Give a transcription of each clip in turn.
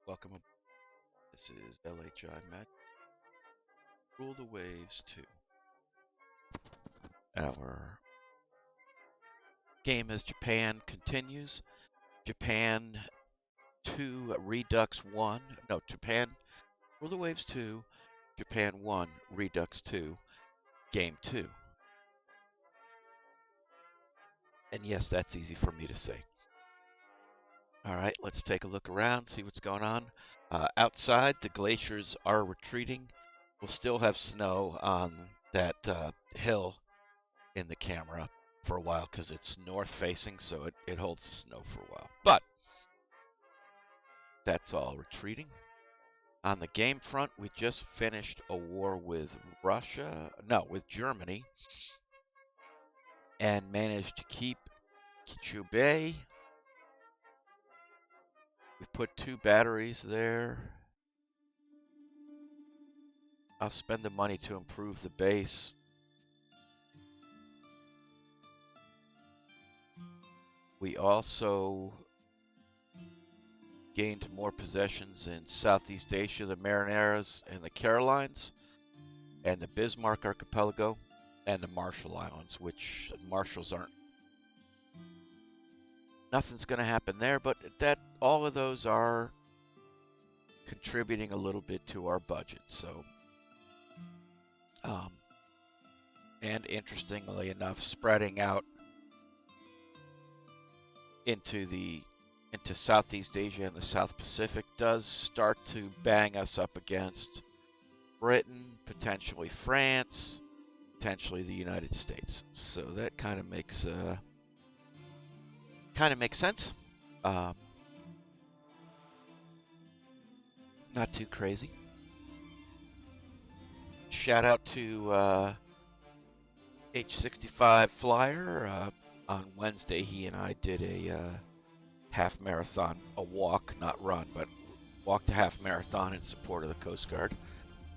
Welcome. This is LHI-Magic. Rule the Waves 2. Our game as Japan continues. Japan 2, Redux 1. No, Japan Rule the Waves 2, Japan 1, Redux 2, Game 2. And yes, that's easy for me to say. All right, let's take a look around, see what's going on. Outside, the glaciers are retreating. We'll still have snow on that hill in the camera for a while because it's north facing, so it holds the snow for a while. But that's all retreating. On the game front, we just finished a war with Germany, and managed to keep Kichubei. We put 2 batteries there. I'll spend the money to improve the base. We also gained more possessions in Southeast Asia, the Marianas and the Carolines, and the Bismarck Archipelago, and the Marshall Islands, which Marshalls aren't. Nothing's going to happen there, but all of those are contributing a little bit to our budget. So, and interestingly enough, spreading out into Southeast Asia and the South Pacific does start to bang us up against Britain, potentially France, potentially the United States. So that kind of makes sense. Not too crazy. Shout out to H65 Flyer. On Wednesday, he and I did a half marathon, a walk, not run, but walked a half marathon in support of the Coast Guard,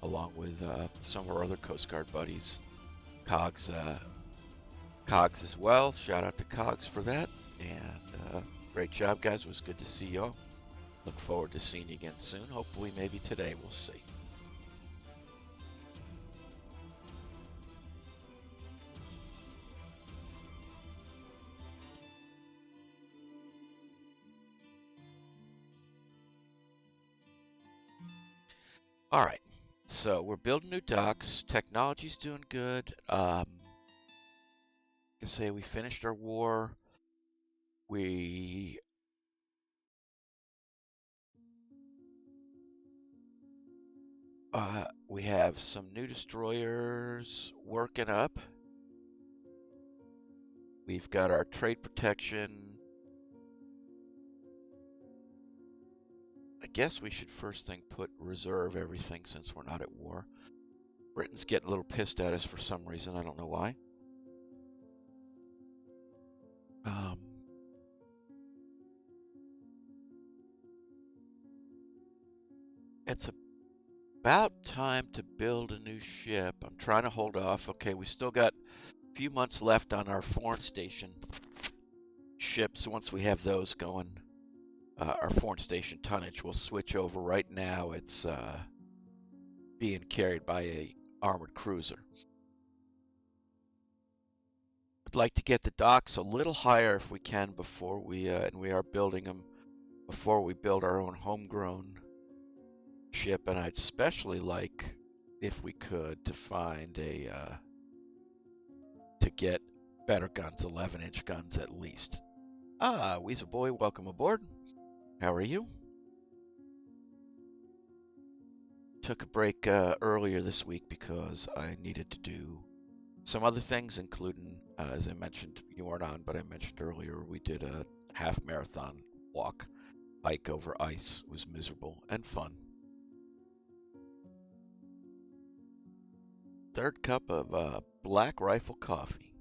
along with some of our other Coast Guard buddies. Cogs as well. Shout out to Cogs for that. And great job, guys. It was good to see y'all. Look forward to seeing you again soon. Hopefully, maybe today. We'll see. All right. So we're building new docks. Technology's doing good. I can say we finished our war. We have some new destroyers working up. We've got our trade protection. I guess we should first thing reserve everything since we're not at war. Britain's getting a little pissed at us for some reason. I don't know why. It's about time to build a new ship. I'm trying to hold off. Okay, we still got a few months left on our foreign station ships. Once we have those going, our foreign station tonnage will switch over. Right now, it's being carried by a armored cruiser. I'd like to get the docks a little higher if we can before and we are building them before we build our own homegrown ship. And I'd especially like, if we could, to find to get better guns, 11-inch guns at least. Weasel Boy, welcome aboard. How are you? Took a break earlier this week because I needed to do some other things, including, as I mentioned, you weren't on, but I mentioned earlier, we did a half marathon hike over ice. It was miserable and fun. Third cup of Black Rifle coffee,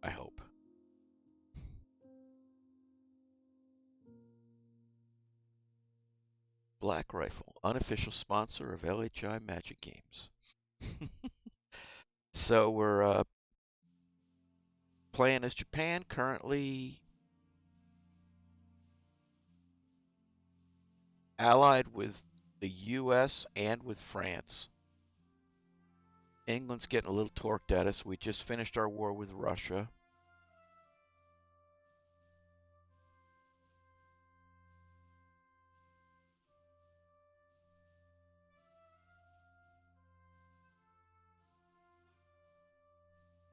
I hope. Black Rifle, unofficial sponsor of LHI-Magic games. So we're playing as Japan currently. allied with the US and with France. England's getting a little torqued at us. We just finished our war with Russia.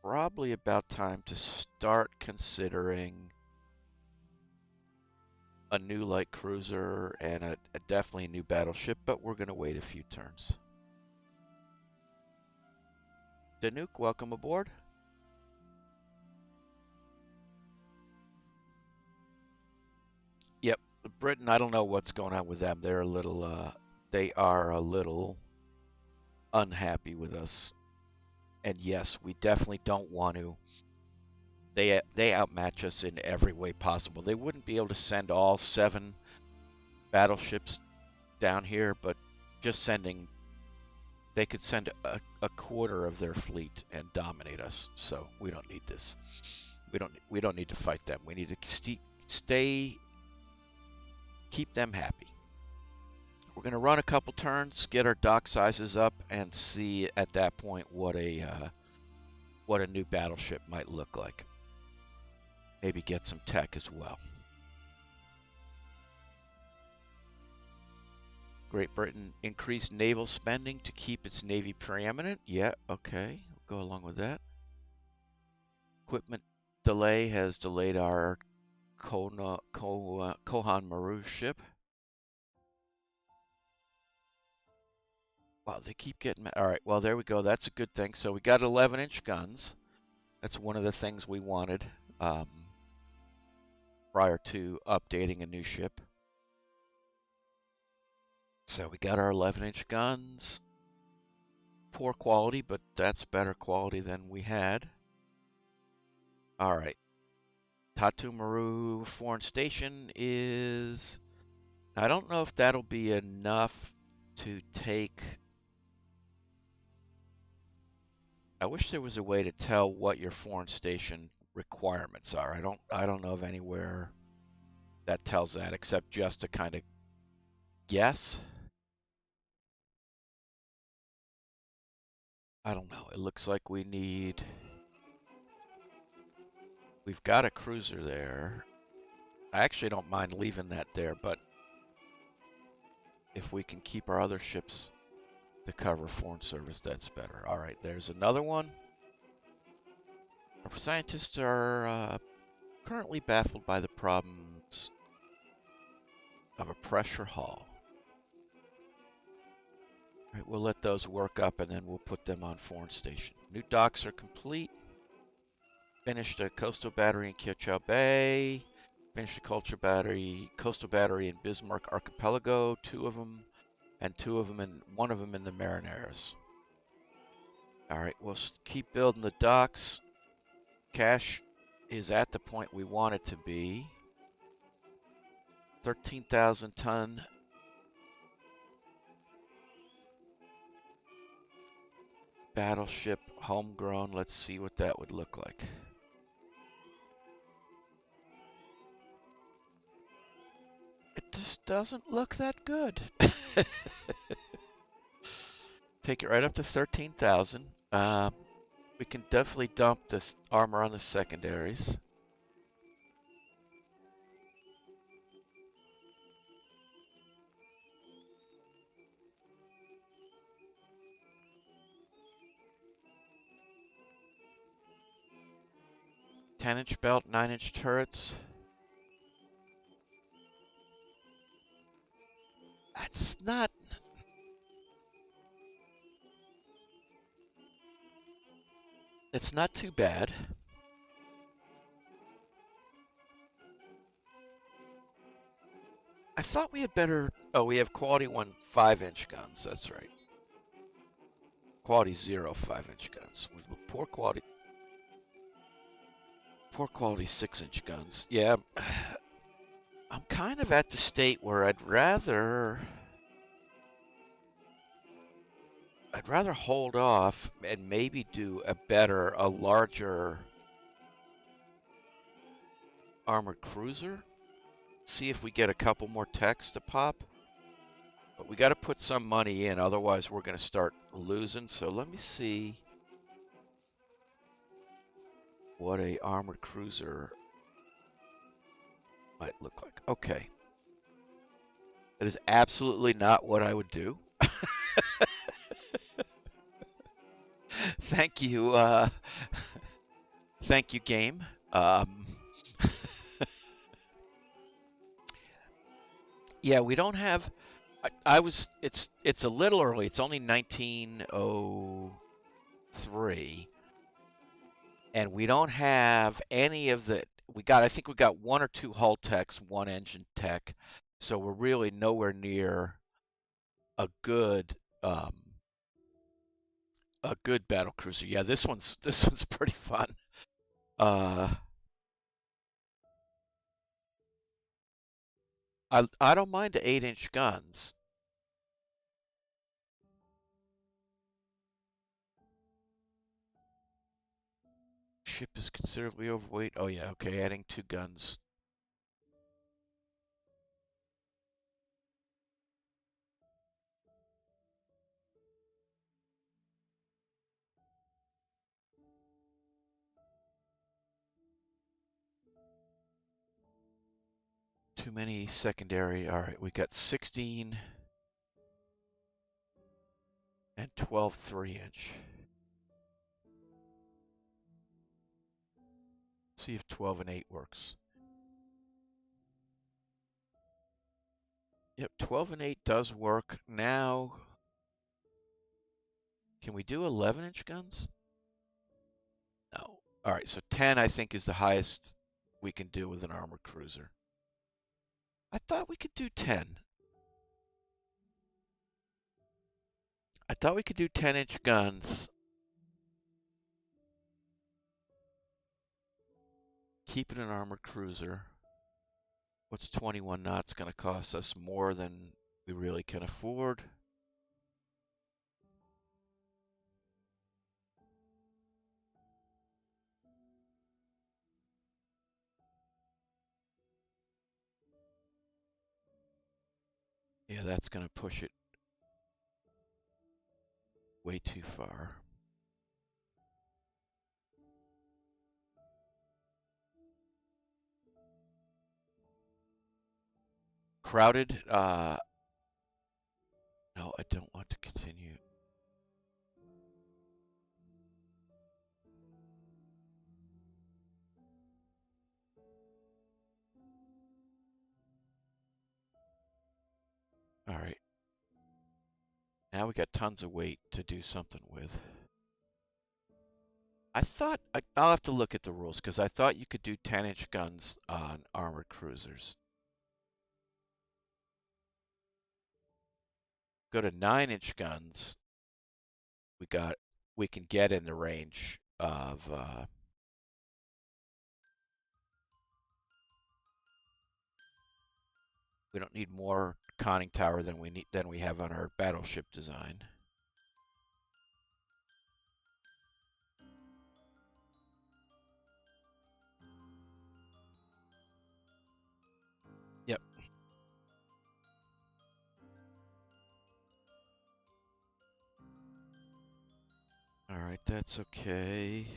Probably about time to start considering a new light cruiser and a definitely a new battleship, but we're going to wait a few turns. Danuke, welcome aboard. Yep, Britain, I don't know what's going on with them. They're a little, they are a little unhappy with us. And yes, we definitely don't want to. They outmatch us in every way possible. They wouldn't be able to send all 7 battleships down here, but just sending, they could send a quarter of their fleet and dominate us. So we don't need this. We don't need to fight them. We need to keep them happy. We're going to run a couple turns, get our dock sizes up, and see at that point what a new battleship might look like. Maybe get some tech as well. Great Britain increased naval spending to keep its navy preeminent. Yeah, okay, we'll go along with that. Equipment delay has delayed our Kohan Maru ship. Wow, they keep getting... All right, well, there we go. That's a good thing. So we got 11-inch guns. That's one of the things we wanted prior to updating a new ship. So we got our 11-inch guns. Poor quality, but that's better quality than we had. All right. Tatu Maru Foreign Station is... I don't know if that'll be enough to take... I wish there was a way to tell what your foreign station requirements are. I don't know of anywhere that tells that except just to kind of guess. I don't know. It looks like we've got a cruiser there. I actually don't mind leaving that there, but if we can keep our other ships to cover foreign service, that's better. All right, there's another one. Our scientists are currently baffled by the problems of a pressure hull. All right, we'll let those work up and then we'll put them on foreign station. New docks are complete. Finished a coastal battery in Kiochao Bay. Finished a coastal battery in Bismarck Archipelago, 2 of them, and one of them in the Marineris. All right, we'll keep building the docks. Cash is at the point we want it to be. 13,000 ton battleship, homegrown. Let's see what that would look like. It just doesn't look that good. Take it right up to 13,000. We can definitely dump this armor on the secondaries. Ten-inch belt, 9-inch turrets. That's not... It's not too bad. I thought we had better... Oh, we have quality 1 5-inch guns. That's right. Quality 0 5-inch guns. With poor quality 6-inch guns. Yeah, I'm kind of at the state where I'd rather hold off and maybe do a larger armored cruiser. See if we get a couple more techs to pop. But we got to put some money in, otherwise we're going to start losing. So let me see what a armored cruiser might look like. Okay. That is absolutely not what I would do. Thank you, thank you, game. Yeah, we don't have. I was. It's a little early. It's only 1903, and we don't have any of the. We got. I think we got one or two hull techs, one engine tech. So we're really nowhere near a good um, a good battle cruiser. Yeah, this one's pretty fun. Uh, I don't mind the 8-inch guns. Ship is considerably overweight. Oh yeah, okay, adding 2 guns. Too many secondary. All right, we got 16 and 12 3-inch. See if 12 and 8 works. Yep, 12 and 8 does work. Now, can we do 11-inch guns? No. All right, so 10 I think is the highest we can do with an armored cruiser. I thought we could do 10. I thought we could do 10-inch guns. Keep it an armored cruiser. What's 21 knots going to cost us more than we really can afford? Yeah, that's going to push it way too far. Crowded, no, I don't want to continue. All right. Now we got tons of weight to do something with. I'll have to look at the rules because I thought you could do 10-inch guns on armored cruisers. Go to 9-inch guns. We can get in the range of we don't need more conning tower than we have on our battleship design. Yep. All right, that's okay.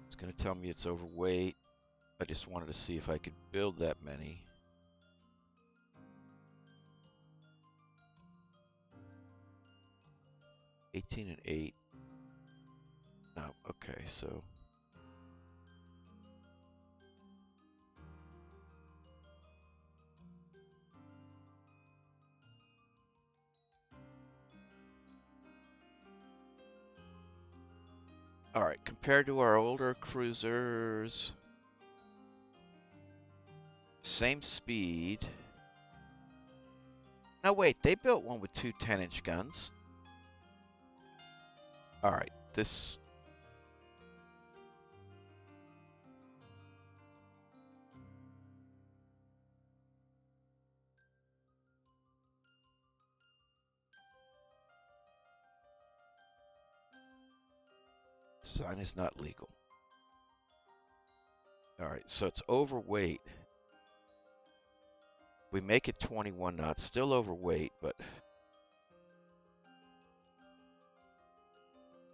It's going to tell me it's overweight. I just wanted to see if I could build that many. $18 and $8. No, okay, so all right, compared to our older cruisers, same speed. Now wait, they built one with two 10-inch guns. All right, this design is not legal. All right, so it's overweight. We make it 21 knots, still overweight, but...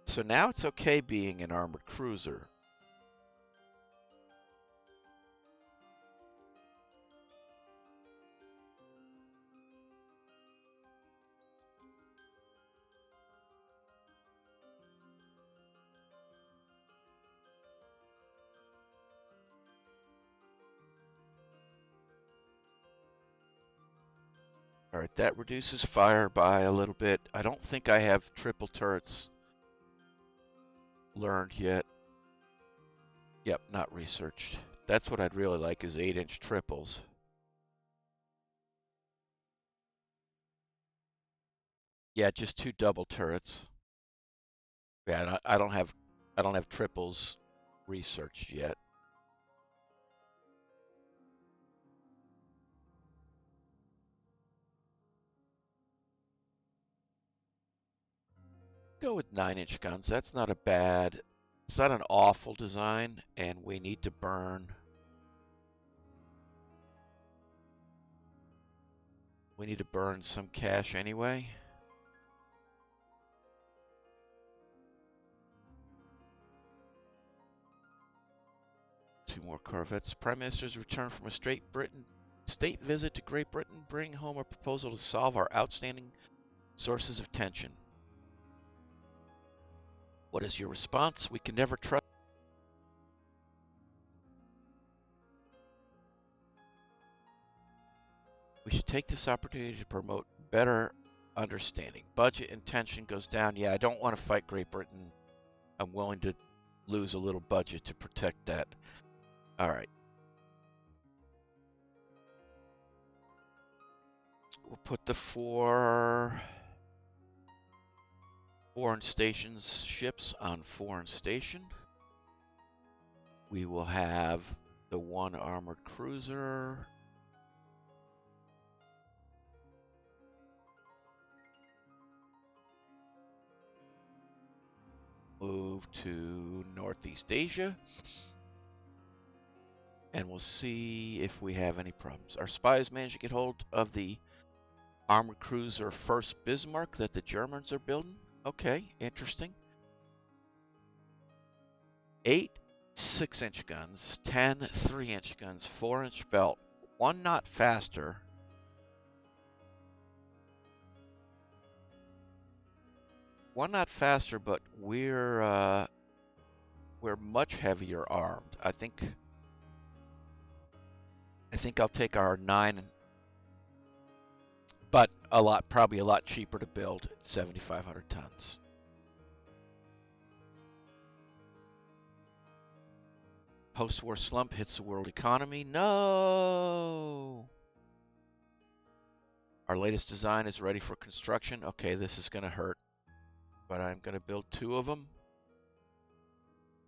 So now it's okay being an armored cruiser. All right, that reduces fire by a little bit. I don't think I have triple turrets learned yet. Yep, not researched. That's what I'd really like is 8-inch triples. Yeah, just 2 double turrets. Yeah, I don't have triples researched yet. Go with 9-inch guns. That's not a bad. It's not an awful design, and we need to burn. We need to burn some cash anyway. Two more corvettes. Prime Minister's return from a state visit to Great Britain, bring home a proposal to solve our outstanding sources of tension. What is your response? We can never trust. We should take this opportunity to promote better understanding. Budget and tension goes down. Yeah, I don't want to fight Great Britain. I'm willing to lose a little budget to protect that. All right. We'll put the 4 foreign stations ships on foreign station. We will have the 1 armored cruiser. Move to Northeast Asia. And we'll see if we have any problems. Our spies managed to get hold of the armored cruiser First Bismarck that the Germans are building. Okay, interesting. 8 6-inch guns, 10 3-inch guns, 4-inch belt, 1 knot faster. One knot faster, but we're much heavier armed. I think I'll take our 9, but probably a lot cheaper to build at 7,500 tons. Post-war slump hits the world economy. No! Our latest design is ready for construction. Okay, this is going to hurt, but I'm going to build 2 of them.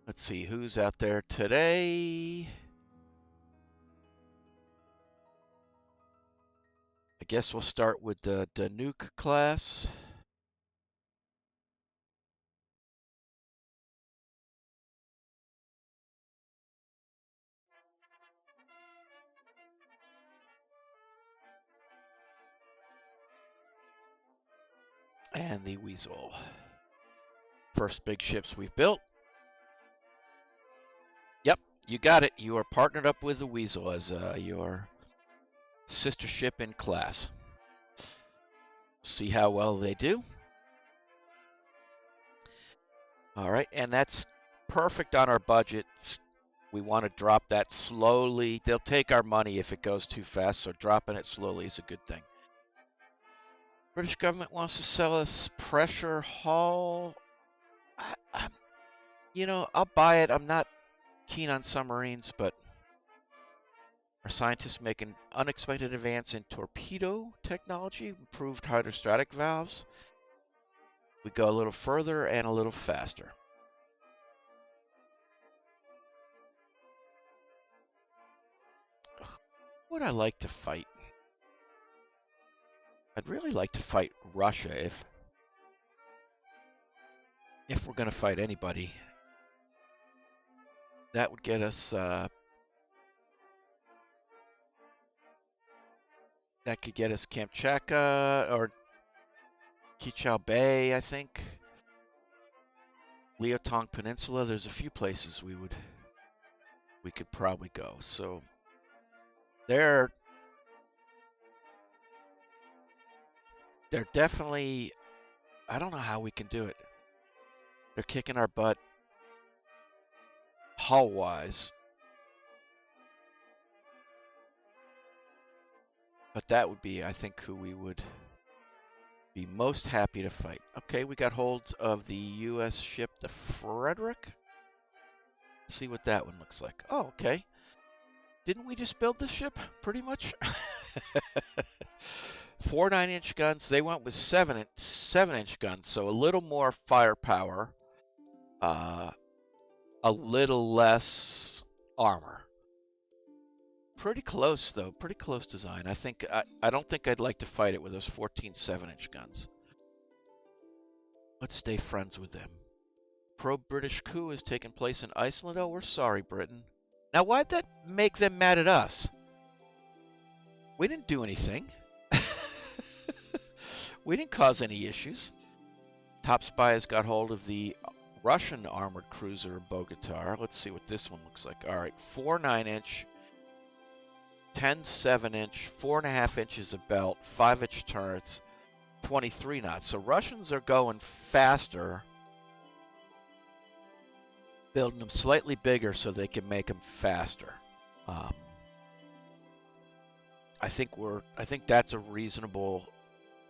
Let's see who's out there today. I guess we'll start with the Danuke class. And the Weasel. First big ships we've built. Yep, you got it. You are partnered up with the Weasel as your sister ship in class. See how well they do. All right, and that's perfect on our budget. We want to drop that slowly. They'll take our money if it goes too fast, so dropping it slowly is a good thing. British government wants to sell us pressure hull. I'll buy it. I'm not keen on submarines, but our scientists make an unexpected advance in torpedo technology, improved hydrostatic valves. We go a little further and a little faster. Would I like to fight? I'd really like to fight Russia if we're going to fight anybody. That would get us That could get us Kamchatka or Kichao Bay, I think. Liaotong Peninsula. There's a few places we could probably go. So they're definitely. I don't know how we can do it. They're kicking our butt hull wise, but that would be, I think, who we would be most happy to fight. Okay, we got hold of the U.S. ship, the Frederick. Let's see what that one looks like. Oh, okay. Didn't we just build this ship, pretty much? 4 9-inch guns. They went with 7-inch guns, so a little more firepower, a little less armor. Pretty close, though. Pretty close design. I don't think I'd like to fight it with those 14 7-inch guns. Let's stay friends with them. Pro-British coup has taken place in Iceland. Oh, we're sorry, Britain. Now, why'd that make them mad at us? We didn't do anything. We didn't cause any issues. Top Spy has got hold of the Russian armored cruiser Bogatar. Let's see what this one looks like. All right, 4 9-inch, 10 7-inch, 4.5 inches of belt, 5-inch turrets, 23 knots. So Russians are going faster, building them slightly bigger so they can make them faster. I think that's a reasonable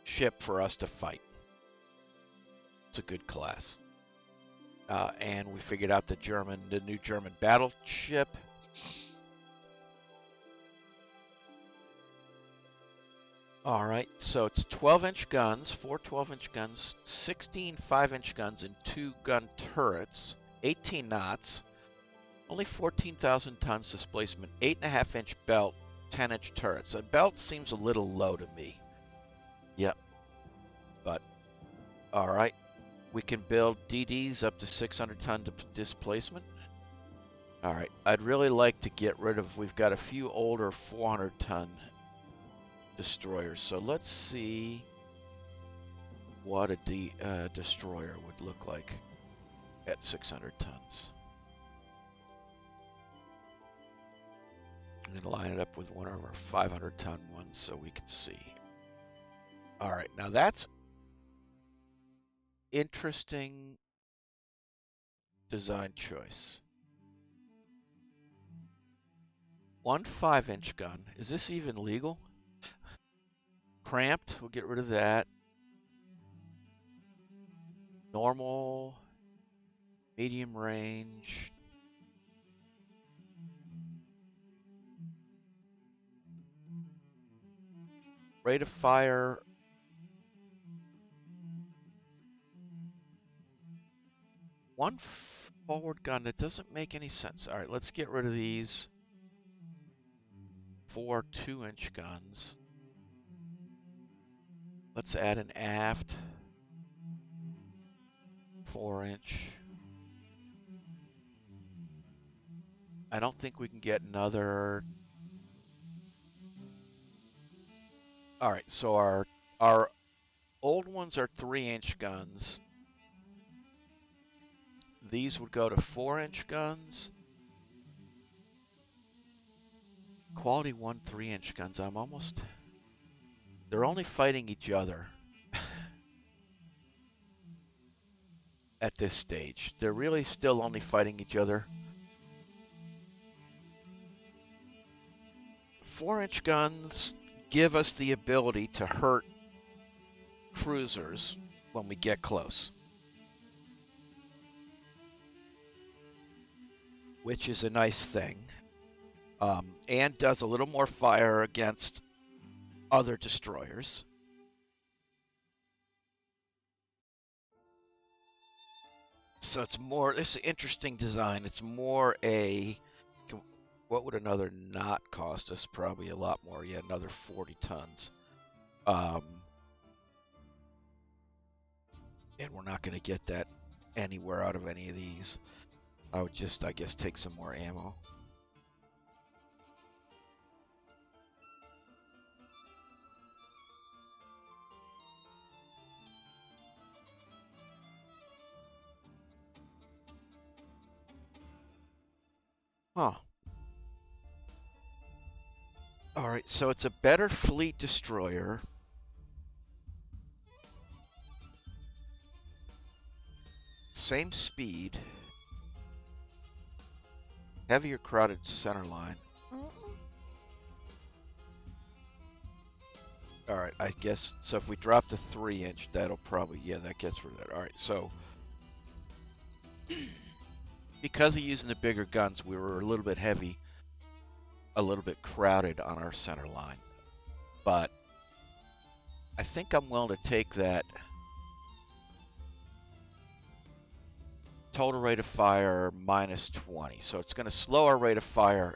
ship for us to fight. It's a good class. And we figured out the new German battleship. All right, so it's 12-inch guns, 4 12-inch guns, 16 5-inch guns, and 2 gun turrets, 18 knots, only 14,000 tons displacement, 8.5-inch belt, 10-inch turrets. The belt seems a little low to me. Yep. But, all right. We can build DDs up to 600-ton displacement. All right. I'd really like to get rid of, we've got a few older 400-ton destroyers. So let's see what a destroyer would look like at 600 tons. I'm going to line it up with one of our 500-ton ones so we can see. All right, now that's interesting design choice. 1 5-inch gun. Is this even legal? Cramped, we'll get rid of that. Normal, medium range. Rate of fire. One forward gun, that doesn't make any sense. All right, let's get rid of these 4 2-inch guns. Let's add an aft 4-inch. I don't think we can get another. All right, so our old ones are 3-inch guns. These would go to 4-inch guns. Quality 1 3-inch guns. They're only fighting each other at this stage. They're really still only fighting each other. 4-inch guns give us the ability to hurt cruisers when we get close, which is a nice thing, and does a little more fire against other destroyers. So it's an interesting design. It's more what would another knot cost us? Probably a lot more. Yeah, another 40 tons. And we're not going to get that anywhere out of any of these. I would just, I guess, take some more ammo. Huh. Alright, so it's a better fleet destroyer. Same speed. Heavier crowded centerline. Alright, I guess, so if we drop the 3-inch, that'll probably, yeah, that gets rid of that. Alright, so, because of using the bigger guns, we were a little bit heavy, a little bit crowded on our center line. But I think I'm willing to take that total rate of fire minus 20. So it's going to slow our rate of fire.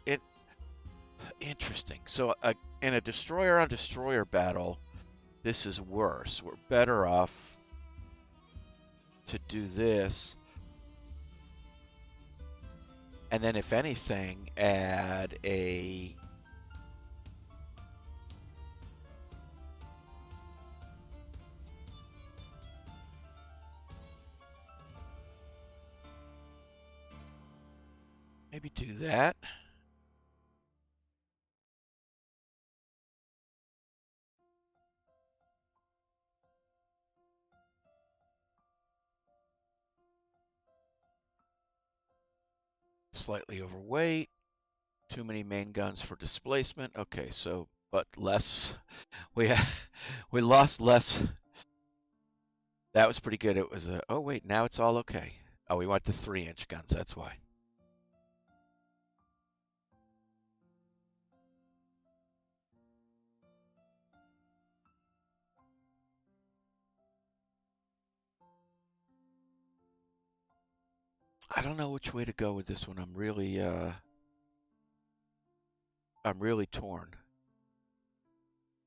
Interesting. So in a destroyer on destroyer battle, this is worse. We're better off to do this. And then if anything, add a maybe do that. Slightly overweight. Too many main guns for displacement. Okay, so but less. We we lost less. That was pretty good. It was a. Oh wait, now it's all okay. Oh, we went to 3-inch guns. That's why. I don't know which way to go with this one. I'm really torn.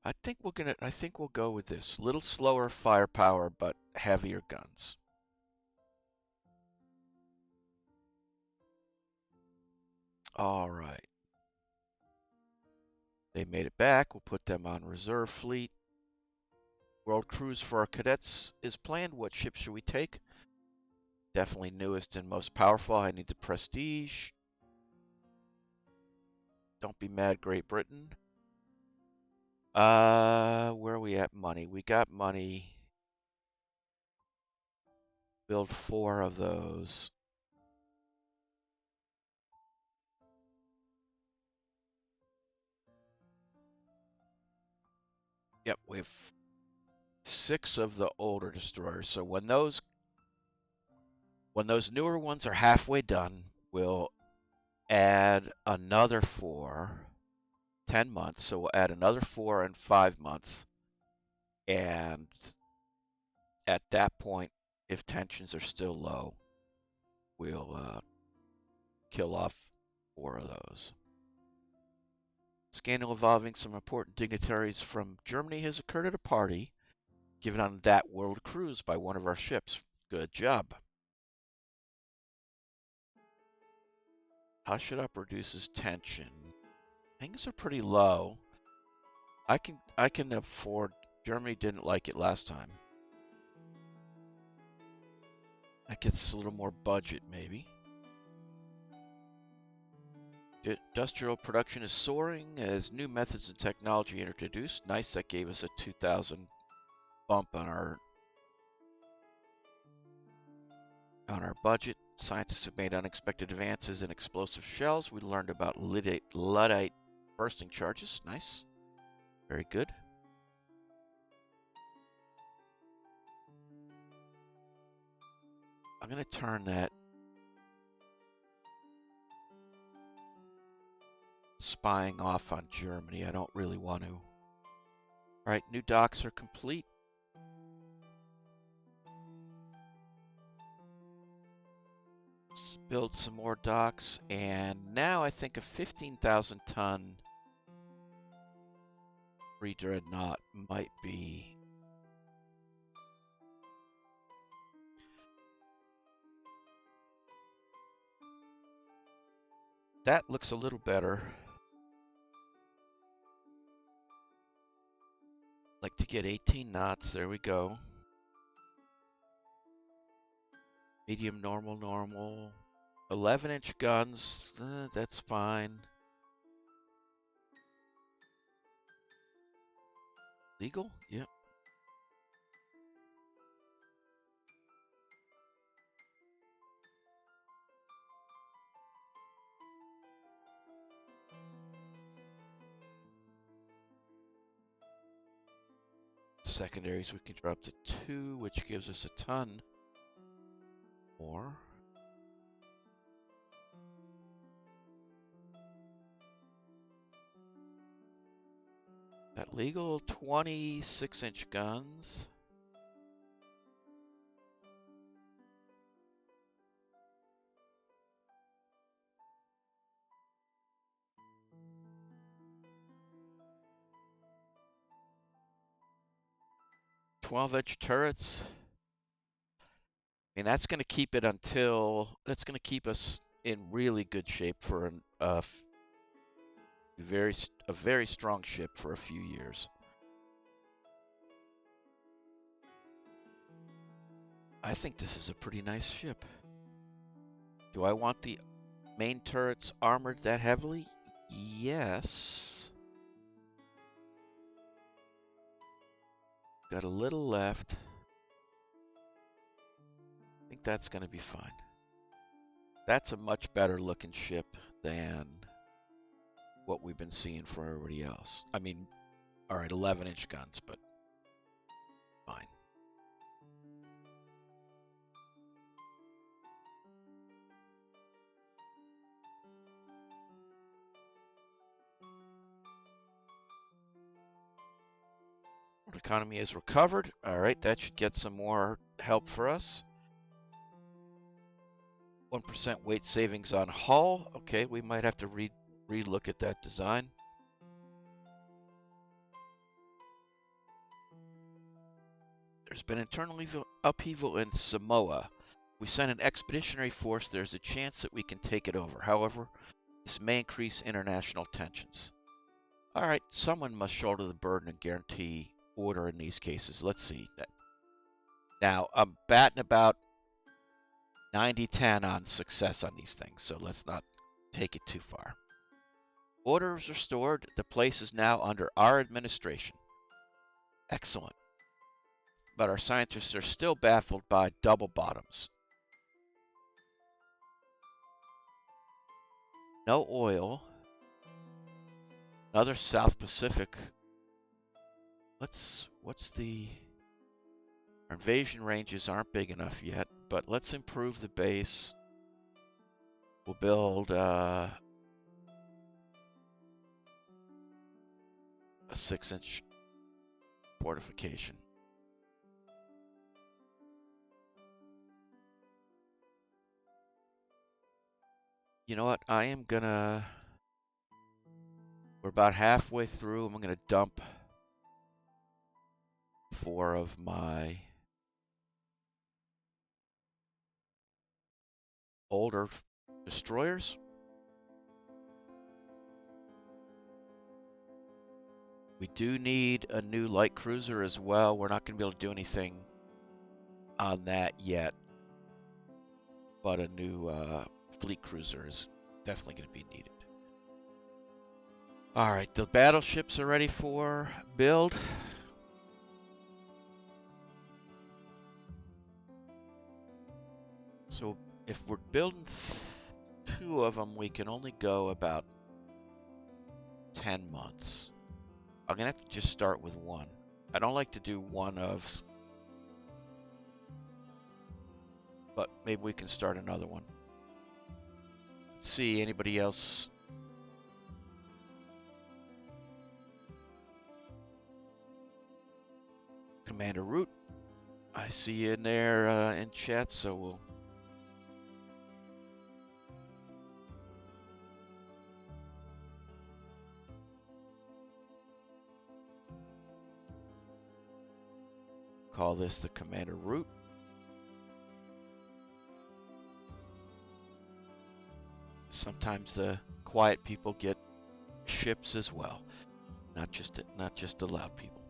I think we'll go with this. Little slower firepower, but heavier guns. All right. They made it back. We'll put them on reserve fleet. World cruise for our cadets is planned. What ship should we take? Definitely newest and most powerful. I need the prestige. Don't be mad, Great Britain. Where are we at money? We got money. Build 4 of those. Yep, we have 6 of the older destroyers. So when those newer ones are halfway done, we'll add another 4, 10 months. So we'll add another 4 in 5 months. And at that point, if tensions are still low, we'll kill off 4 of those. Scandal involving some important dignitaries from Germany has occurred at a party given on that world cruise by one of our ships. Good job. Hush it up reduces tension. Things are pretty low. I can afford. Germany didn't like it last time. That gets a little more budget, maybe. Industrial production is soaring as new methods and technology introduced. Nice, that gave us a 2,000 bump on our budget. Scientists have made unexpected advances in explosive shells. We learned about Luddite bursting charges. Nice. Very good. I'm going to turn that spying off on Germany. I don't really want to. All right, new docks are complete. Let's build some more docks, and now I think a 15,000 ton free dreadnought might be. That looks a little better. Like to get 18 knots. There we go. Medium, normal, normal. 11-inch guns, that's fine. Legal? Yep. Secondaries we can drop to 2, which gives us a ton more. That legal 26-inch guns. "12-inch turrets. I mean, that's going to keep it until that's going to keep us in really good shape for a very strong ship for a few years. I think this is a pretty nice ship. Do I want the main turrets armored that heavily? Yes. Got a little left. I think that's going to be fine. That's a much better looking ship than what we've been seeing for everybody else. I mean, alright, 11-inch guns, but fine. Economy has recovered. Alright, that should get some more help for us. 1% weight savings on hull. Okay, we might have to re-look at that design. There's been internal upheaval in Samoa. We send an expeditionary force. There's a chance that we can take it over. However, this may increase international tensions. Alright, someone must shoulder the burden and guarantee order in these cases. Let's see. Now, I'm batting about 90-10 on success on these things, so let's not take it too far. Order is restored. The place is now under our administration. Excellent. But our scientists are still baffled by double bottoms. No oil. Another South Pacific. What's the... Our invasion ranges aren't big enough yet, but let's improve the base. We'll build a 6-inch fortification. You know what? I am gonna... We're about halfway through. I'm gonna dump 4 of my older destroyers. We do need a new light cruiser as well. We're not going to be able to do anything on that yet, but a new fleet cruiser is definitely going to be needed. Alright, the battleships are ready for build. So if we're building 2 of them, we can only go about 10 months. I'm going to have to just start with 1. I don't like to do 1 of, but maybe we can start another one. Let's see, anybody else? Commander Root, I see you in there in chat, so we'll... call this the Commander Route. Sometimes the quiet people get ships as well, not just the loud people.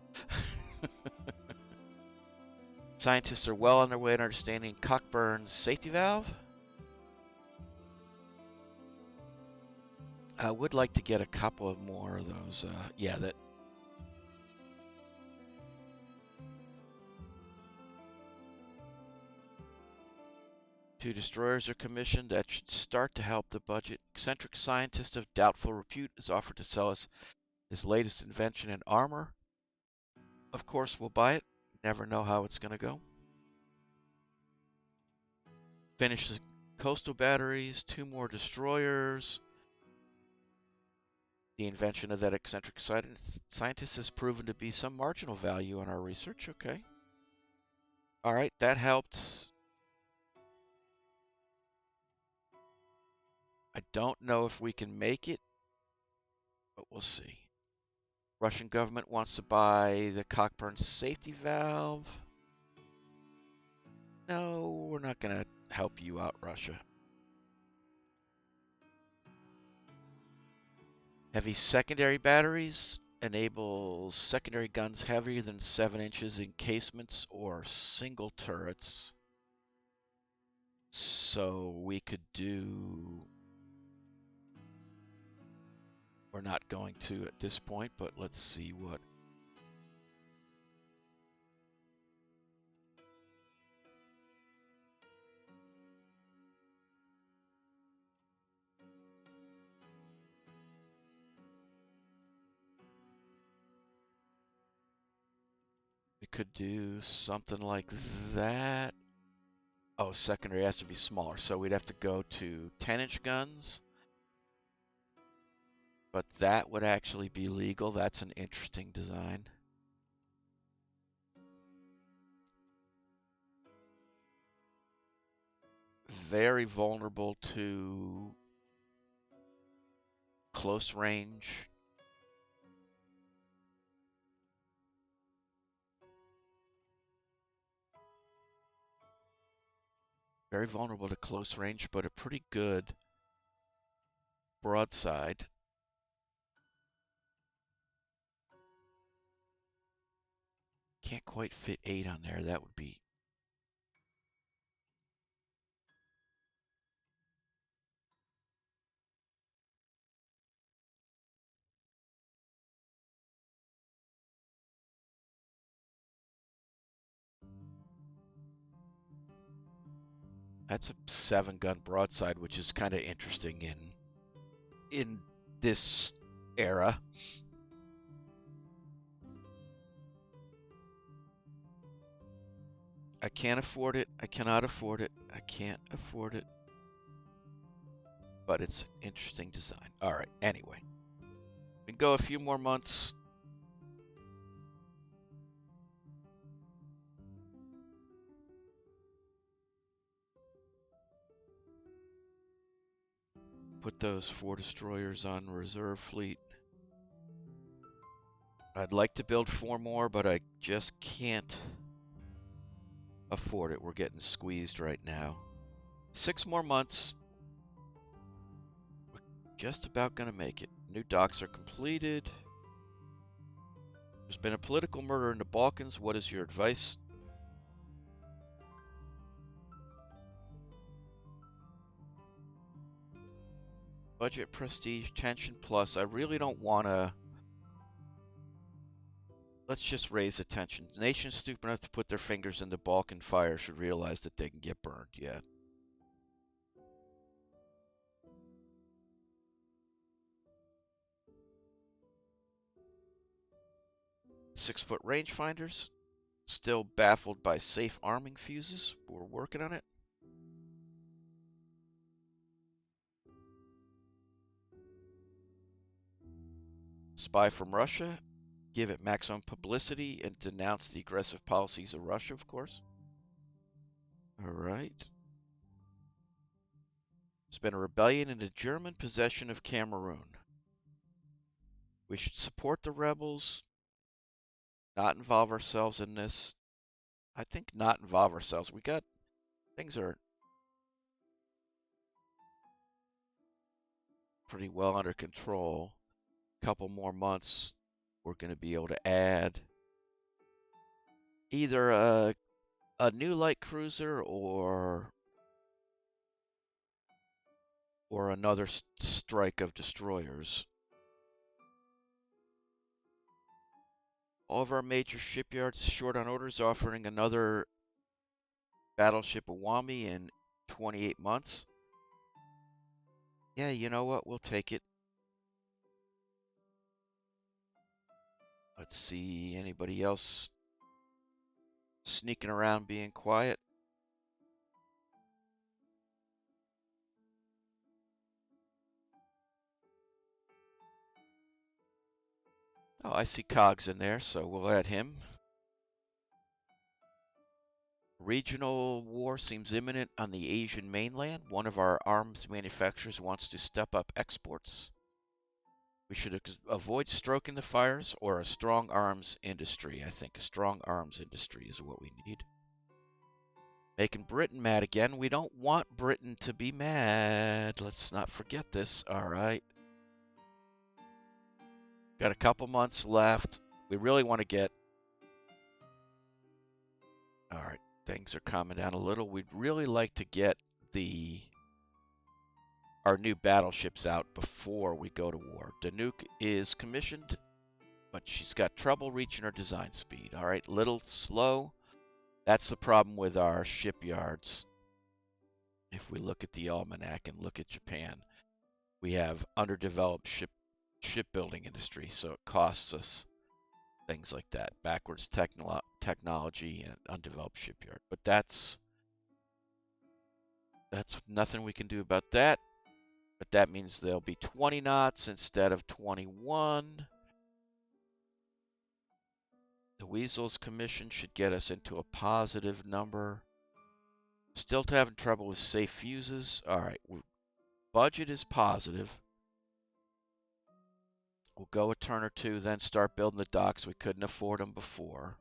Scientists are well on their way to understanding Cockburn's safety valve. I would like to get a couple of more of those. Yeah, that. Two destroyers are commissioned. That should start to help the budget. Eccentric scientist of doubtful repute is offered to sell us his latest invention in armor. Of course, we'll buy it. Never know how it's going to go. Finish the coastal batteries. Two more destroyers. The invention of that eccentric scientist has proven to be some marginal value in our research. Okay. All right, that helped. I don't know if we can make it, but we'll see. Russian government wants to buy the Cockburn safety valve. No, we're not going to help you out, Russia. Heavy secondary batteries enables secondary guns heavier than 7 inches in casements or single turrets. So we could do... We're not going to at this point, but let's see what... We could do something like that. Oh, secondary has to be smaller, so we'd have to go to 10-inch guns. But that would actually be legal. That's an interesting design. Very vulnerable to close range. Very vulnerable to close range, but a pretty good broadside. Can't quite fit 8 on there. That would be... That's a 7-gun broadside, which is kind of interesting in this era. I can't afford it. I cannot afford it. I can't afford it. But it's an interesting design. All right, anyway. We can go a few more months. Put those 4 destroyers on reserve fleet. I'd like to build 4 more, but I just can't afford it. We're getting squeezed right now. 6 more months. We're just about going to make it. New docks are completed. There's been a political murder in the Balkans. What is your advice? Budget, prestige, tension, plus. I really don't want to... Let's just raise attention. Nations stupid enough to put their fingers in the Balkan fire should realize that they can get burned. Yeah. Six-foot rangefinders. Still baffled by safe arming fuses. We're working on it. Spy from Russia. Give it maximum publicity and denounce the aggressive policies of Russia, of course. All right. There's been a rebellion in the German possession of Cameroon. We should support the rebels, not involve ourselves in this. I think not involve ourselves. We got... Things are pretty well under control. Couple more months, we're going to be able to add either a new light cruiser or or another strike of destroyers. All of our major shipyards short on orders, offering another battleship Awami in 28 months. Yeah, you know what? We'll take it. Let's see, anybody else sneaking around being quiet? Oh, I see Cogs in there, so we'll add him. Regional war seems imminent on the Asian mainland. One of our arms manufacturers wants to step up exports. We should avoid stroking the fires or a strong arms industry. I think a strong arms industry is what we need. Making Britain mad again. We don't want Britain to be mad. Let's not forget this. All right. Got a couple months left. We really want to get... All right. Things are calming down a little. We'd really like to get our new battleships out before we go to war. Danuke is commissioned, but she's got trouble reaching her design speed. All right, little slow. That's the problem with our shipyards. If we look at the almanac and look at Japan, we have underdeveloped shipbuilding industry, so it costs us things like that. Backwards technology and undeveloped shipyard. But that's nothing we can do about that. But that means there'll be 20 knots instead of 21. The Weasel's commission should get us into a positive number. Still having trouble with safe fuses. All right, budget is positive. We'll go a turn or two, then start building the docks. We couldn't afford them before.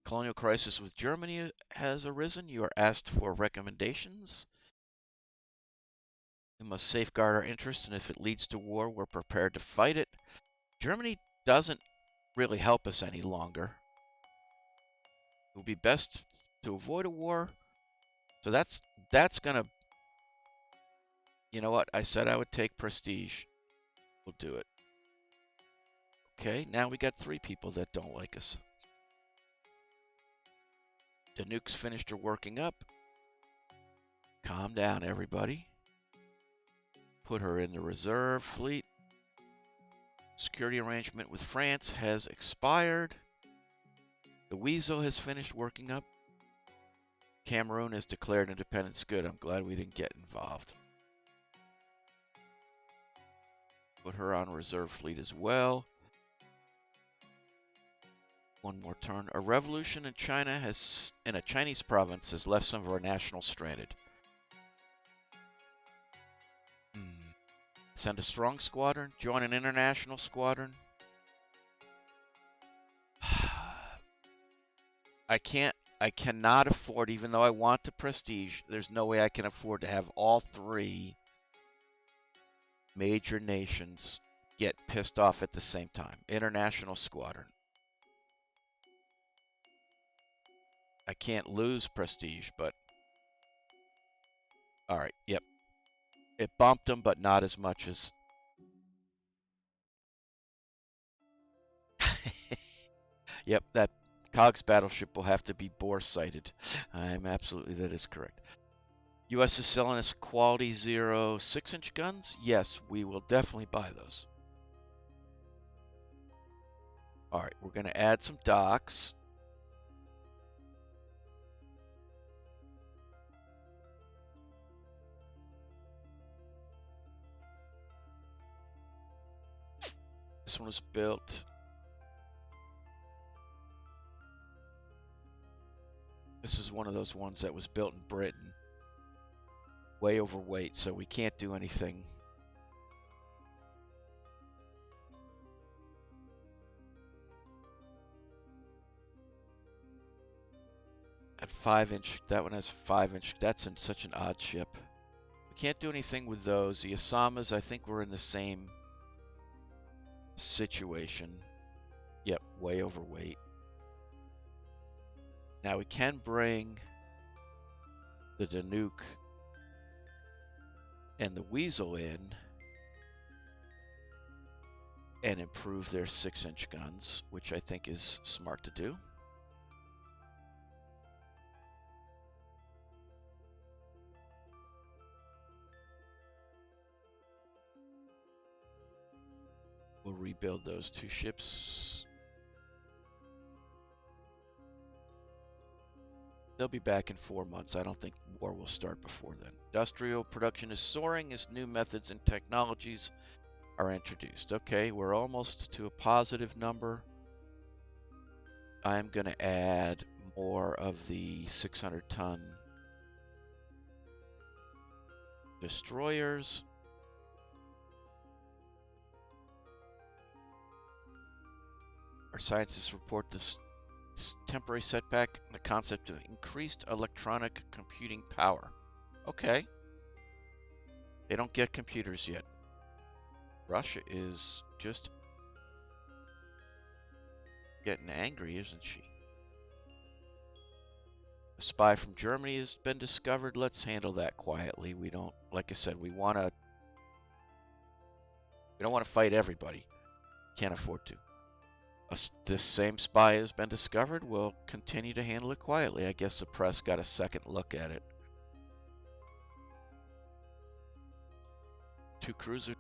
Colonial crisis with Germany has arisen. You are asked for recommendations. We must safeguard our interests, and if it leads to war, we're prepared to fight it. Germany doesn't really help us any longer. It would be best to avoid a war. So that's gonna... You know what? I said I would take prestige. We'll do it. Okay, now we got 3 people that don't like us. Danuke's finished her working up. Calm down, everybody. Put her in the reserve fleet. Security arrangement with France has expired. The Weasel has finished working up. Cameroon has declared independence. Good. I'm glad we didn't get involved. Put her on reserve fleet as well. One more turn. A revolution in China in a Chinese province has left some of our nationals stranded. Send a strong squadron. Join an international squadron. I cannot afford, even though I want the prestige, there's no way I can afford to have all 3 major nations get pissed off at the same time. International squadron. I can't lose prestige, but... Alright, yep. It bumped them, but not as much as... Yep, that Cogs battleship will have to be bore-sighted. That is correct. U.S. is selling us quality 0 6-inch guns? Yes, we will definitely buy those. Alright, we're going to add some docks. This one was built. This is one of those ones that was built in Britain. Way overweight, so we can't do anything. At 5-inch, that one has 5-inch. That's in such an odd ship. We can't do anything with those. The Osamas, I think we're in the same situation. Yep, way overweight. Now we can bring the Danuke and the Weasel in and improve their 6-inch guns, which I think is smart to do. We'll rebuild those 2 ships. They'll be back in 4 months. I don't think war will start before then. Industrial production is soaring as new methods and technologies are introduced. Okay, we're almost to a positive number. I'm going to add more of the 600-ton destroyers. Our scientists report this temporary setback in the concept of increased electronic computing power. Okay. They don't get computers yet. Russia is just getting angry, isn't she? A spy from Germany has been discovered. Let's handle that quietly. We don't, like I said, we don't want to fight everybody. Can't afford to. This same spy has been discovered. We'll continue to handle it quietly. I guess the press got a second look at it. 2 cruisers.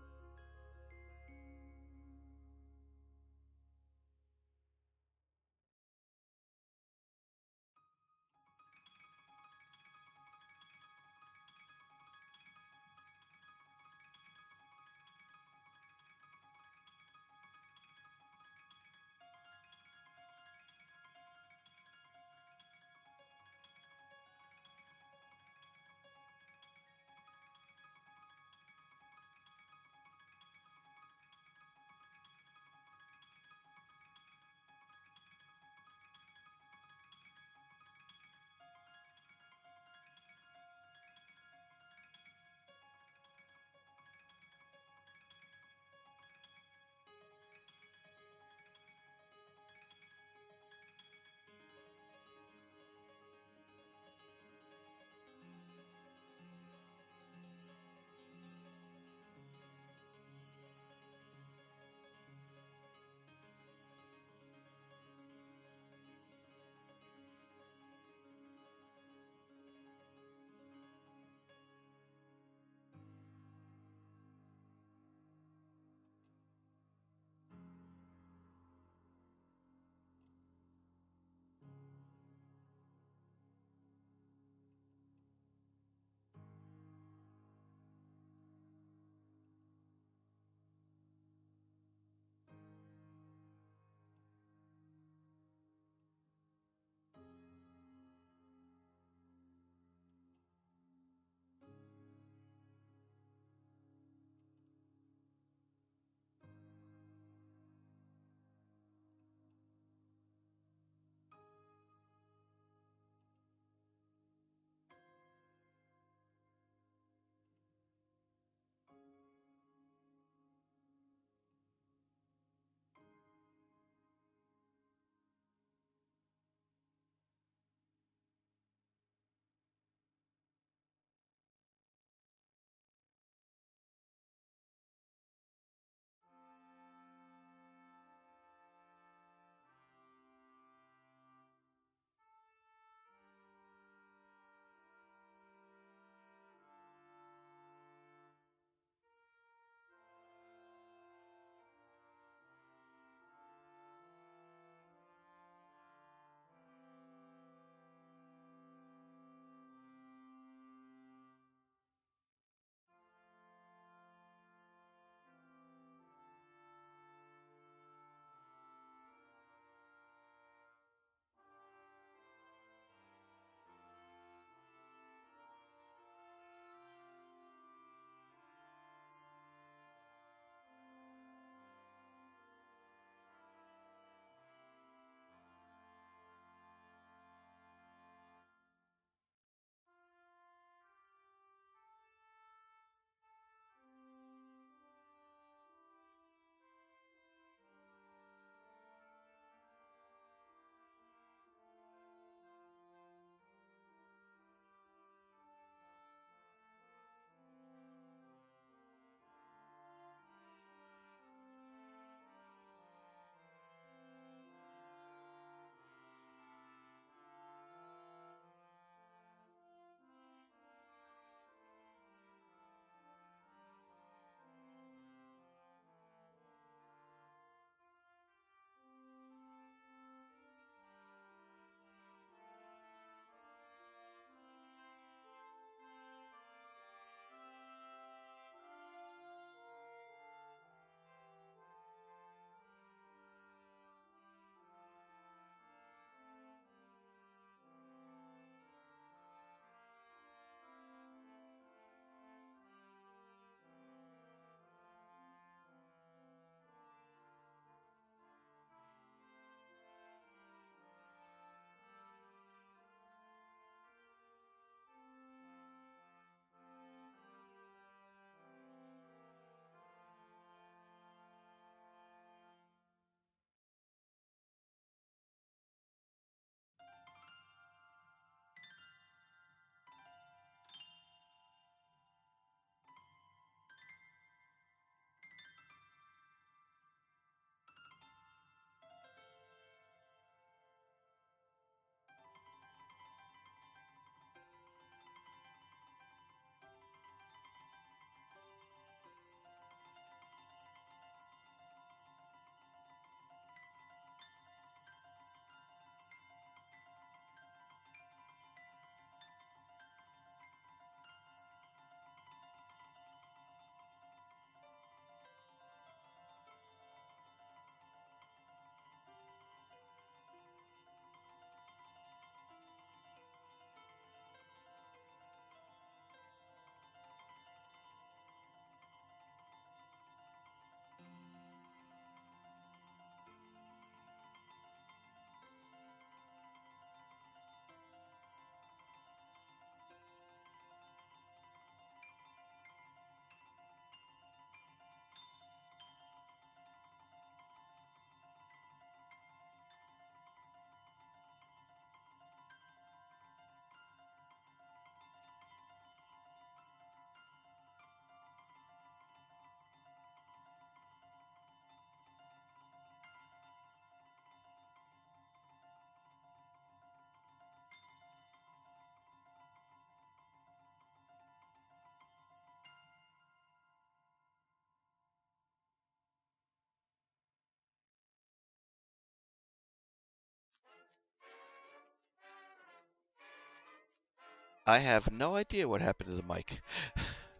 I have no idea what happened to the mic.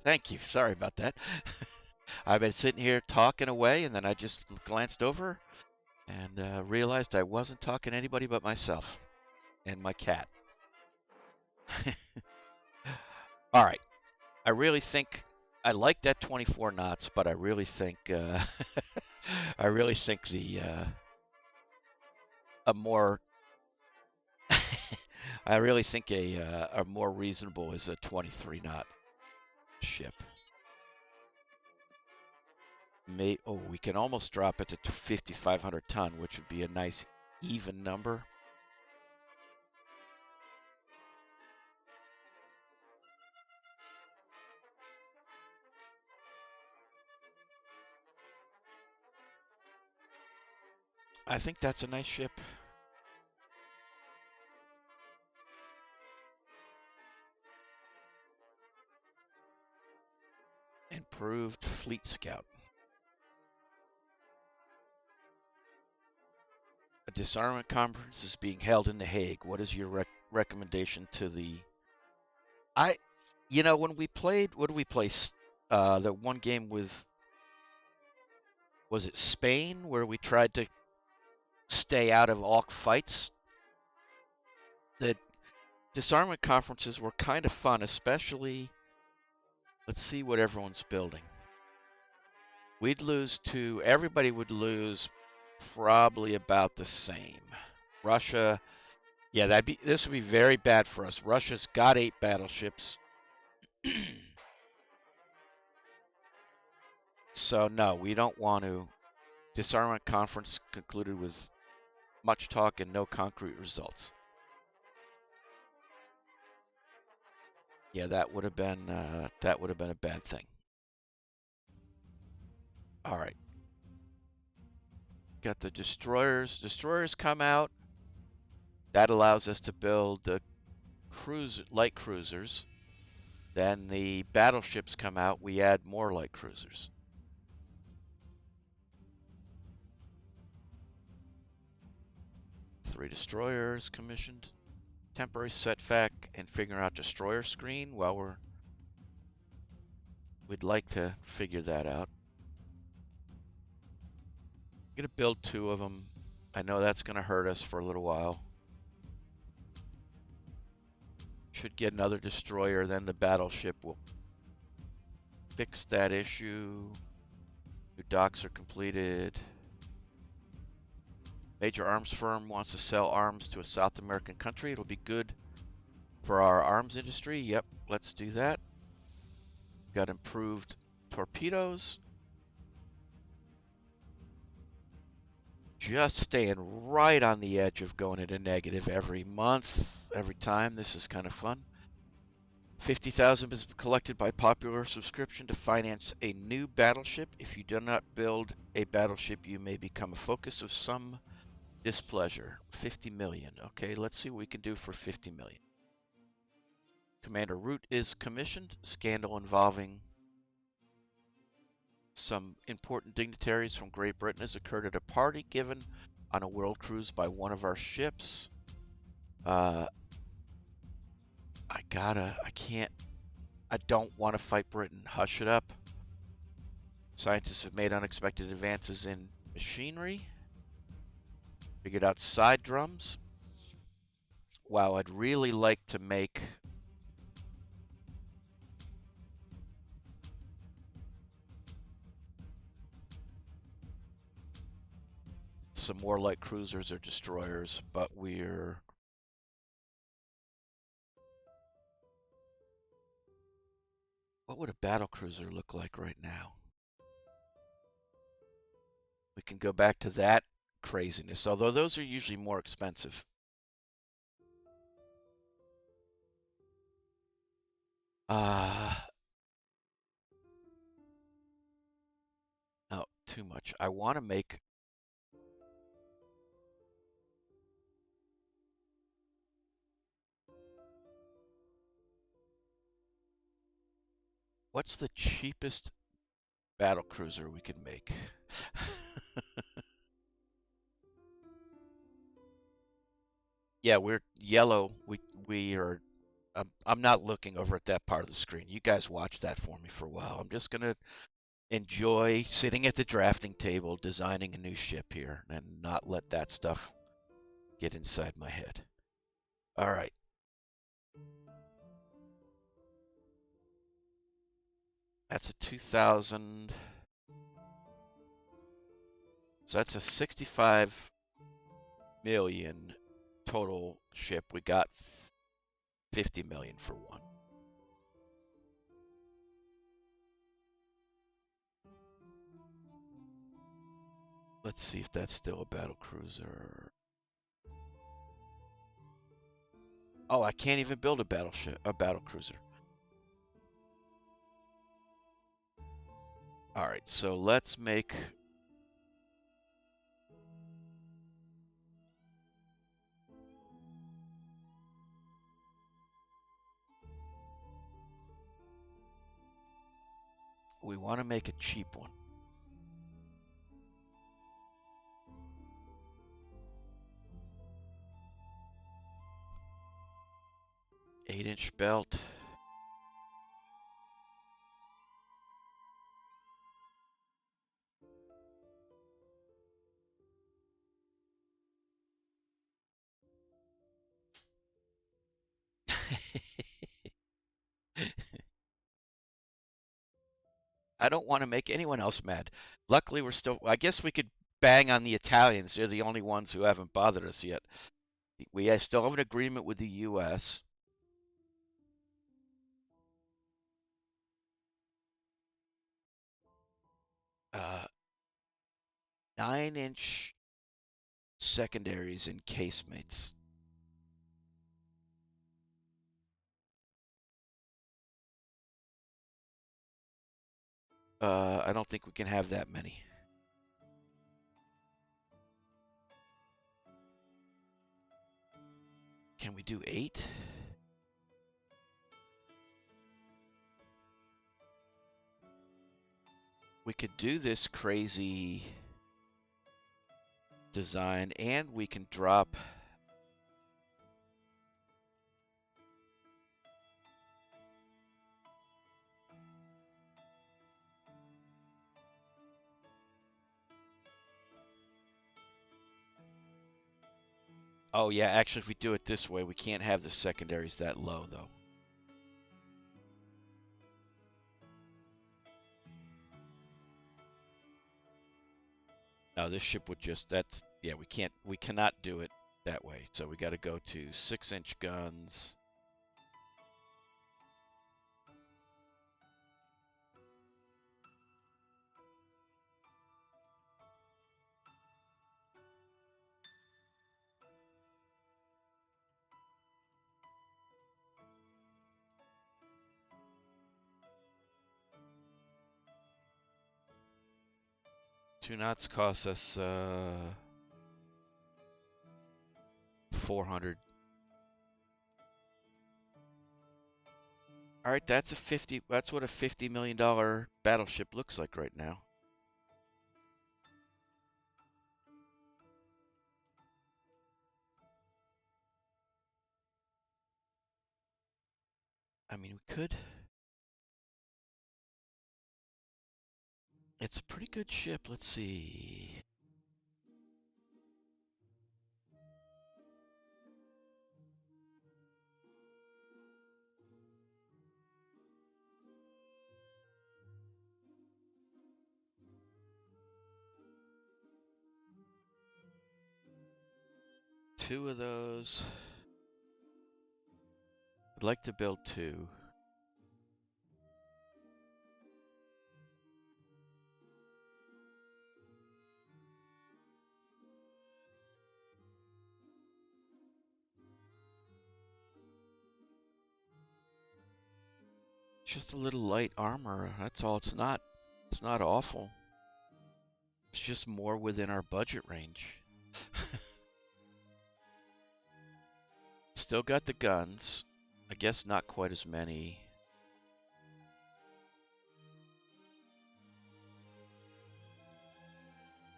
Thank you. Sorry about that. I've been sitting here talking away, and then I just glanced over and realized I wasn't talking to anybody but myself and my cat. All right. I really think I like that 24 knots, but I really think I really think the a more I really think a more reasonable is a 23 knot ship. We can almost drop it to 5,500 ton, which would be a nice even number. I think that's a nice ship. Improved Fleet Scout. A disarmament conference is being held in The Hague. What is your recommendation to the? When we played, what did we play? The one game with, was it Spain, where we tried to stay out of all fights? The disarmament conferences were kind of fun, especially. Let's see what everyone's building. Everybody would lose probably about the same. Russia, yeah, this would be very bad for us. Russia's got 8 battleships. So no, we don't want to. Disarmament conference concluded with much talk and no concrete results. Yeah, that would have been a bad thing. All right. Got the destroyers. Destroyers come out. That allows us to build light cruisers. Then the battleships come out. We add more light cruisers. Three destroyers commissioned. Temporary setback and figuring out destroyer screen. Well, we'd like to figure that out. I'm gonna build 2 of them. I know that's gonna hurt us for a little while. Should get another destroyer, then the battleship will fix that issue. New docks are completed. Major arms firm wants to sell arms to a South American country. It'll be good for our arms industry. Yep, let's do that. Got improved torpedoes. Just staying right on the edge of going into negative every month, every time. This is kind of fun. 50,000 is collected by popular subscription to finance a new battleship. If you do not build a battleship, you may become a focus of some displeasure. 50 million. Okay, let's see what we can do for 50 million. Commander Root is commissioned. Scandal involving some important dignitaries from Great Britain has occurred at a party given on a world cruise by one of our ships. I don't want to fight Britain. Hush it up. Scientists have made unexpected advances in machinery. Figured out side drums. Wow, I'd really like to make some more light cruisers or destroyers, but we're... What would a battle cruiser look like right now? We can go back to that craziness, although those are usually more expensive. Oh, too much. I want to make... What's the cheapest battle cruiser we can make? Yeah, we're yellow. We are I'm not looking over at that part of the screen. You guys watch that for me for a while. I'm just gonna enjoy sitting at the drafting table, designing a new ship here, and not let that stuff get inside my head. All right. That's a 2000. So that's a 65 million total ship. We got 50 million for one. Let's see if that's still a battle cruiser. Oh, I can't even build a battleship, a battle cruiser. All right, so let's make. We want to make a cheap one. 8-inch belt. I don't want to make anyone else mad. Luckily, we're still. I guess we could bang on the Italians. They're the only ones who haven't bothered us yet. We still have an agreement with the U.S. 9-inch secondaries and casemates. I don't think we can have that many. Can we do 8? We could do this crazy design and we can drop. Oh yeah, actually if we do it this way, we can't have the secondaries that low though. No, this ship would just, that's, yeah, we cannot do it that way. So we got to go to 6-inch guns. Two knots costs us 400. All right, that's a 50. That's what a $50 million battleship looks like right now. I mean, we could. It's a pretty good ship. Let's see. Two of those. I'd like to build two. Just a little light armor. That's all. It's not. It's not awful. It's just more within our budget range. Still got the guns. I guess not quite as many.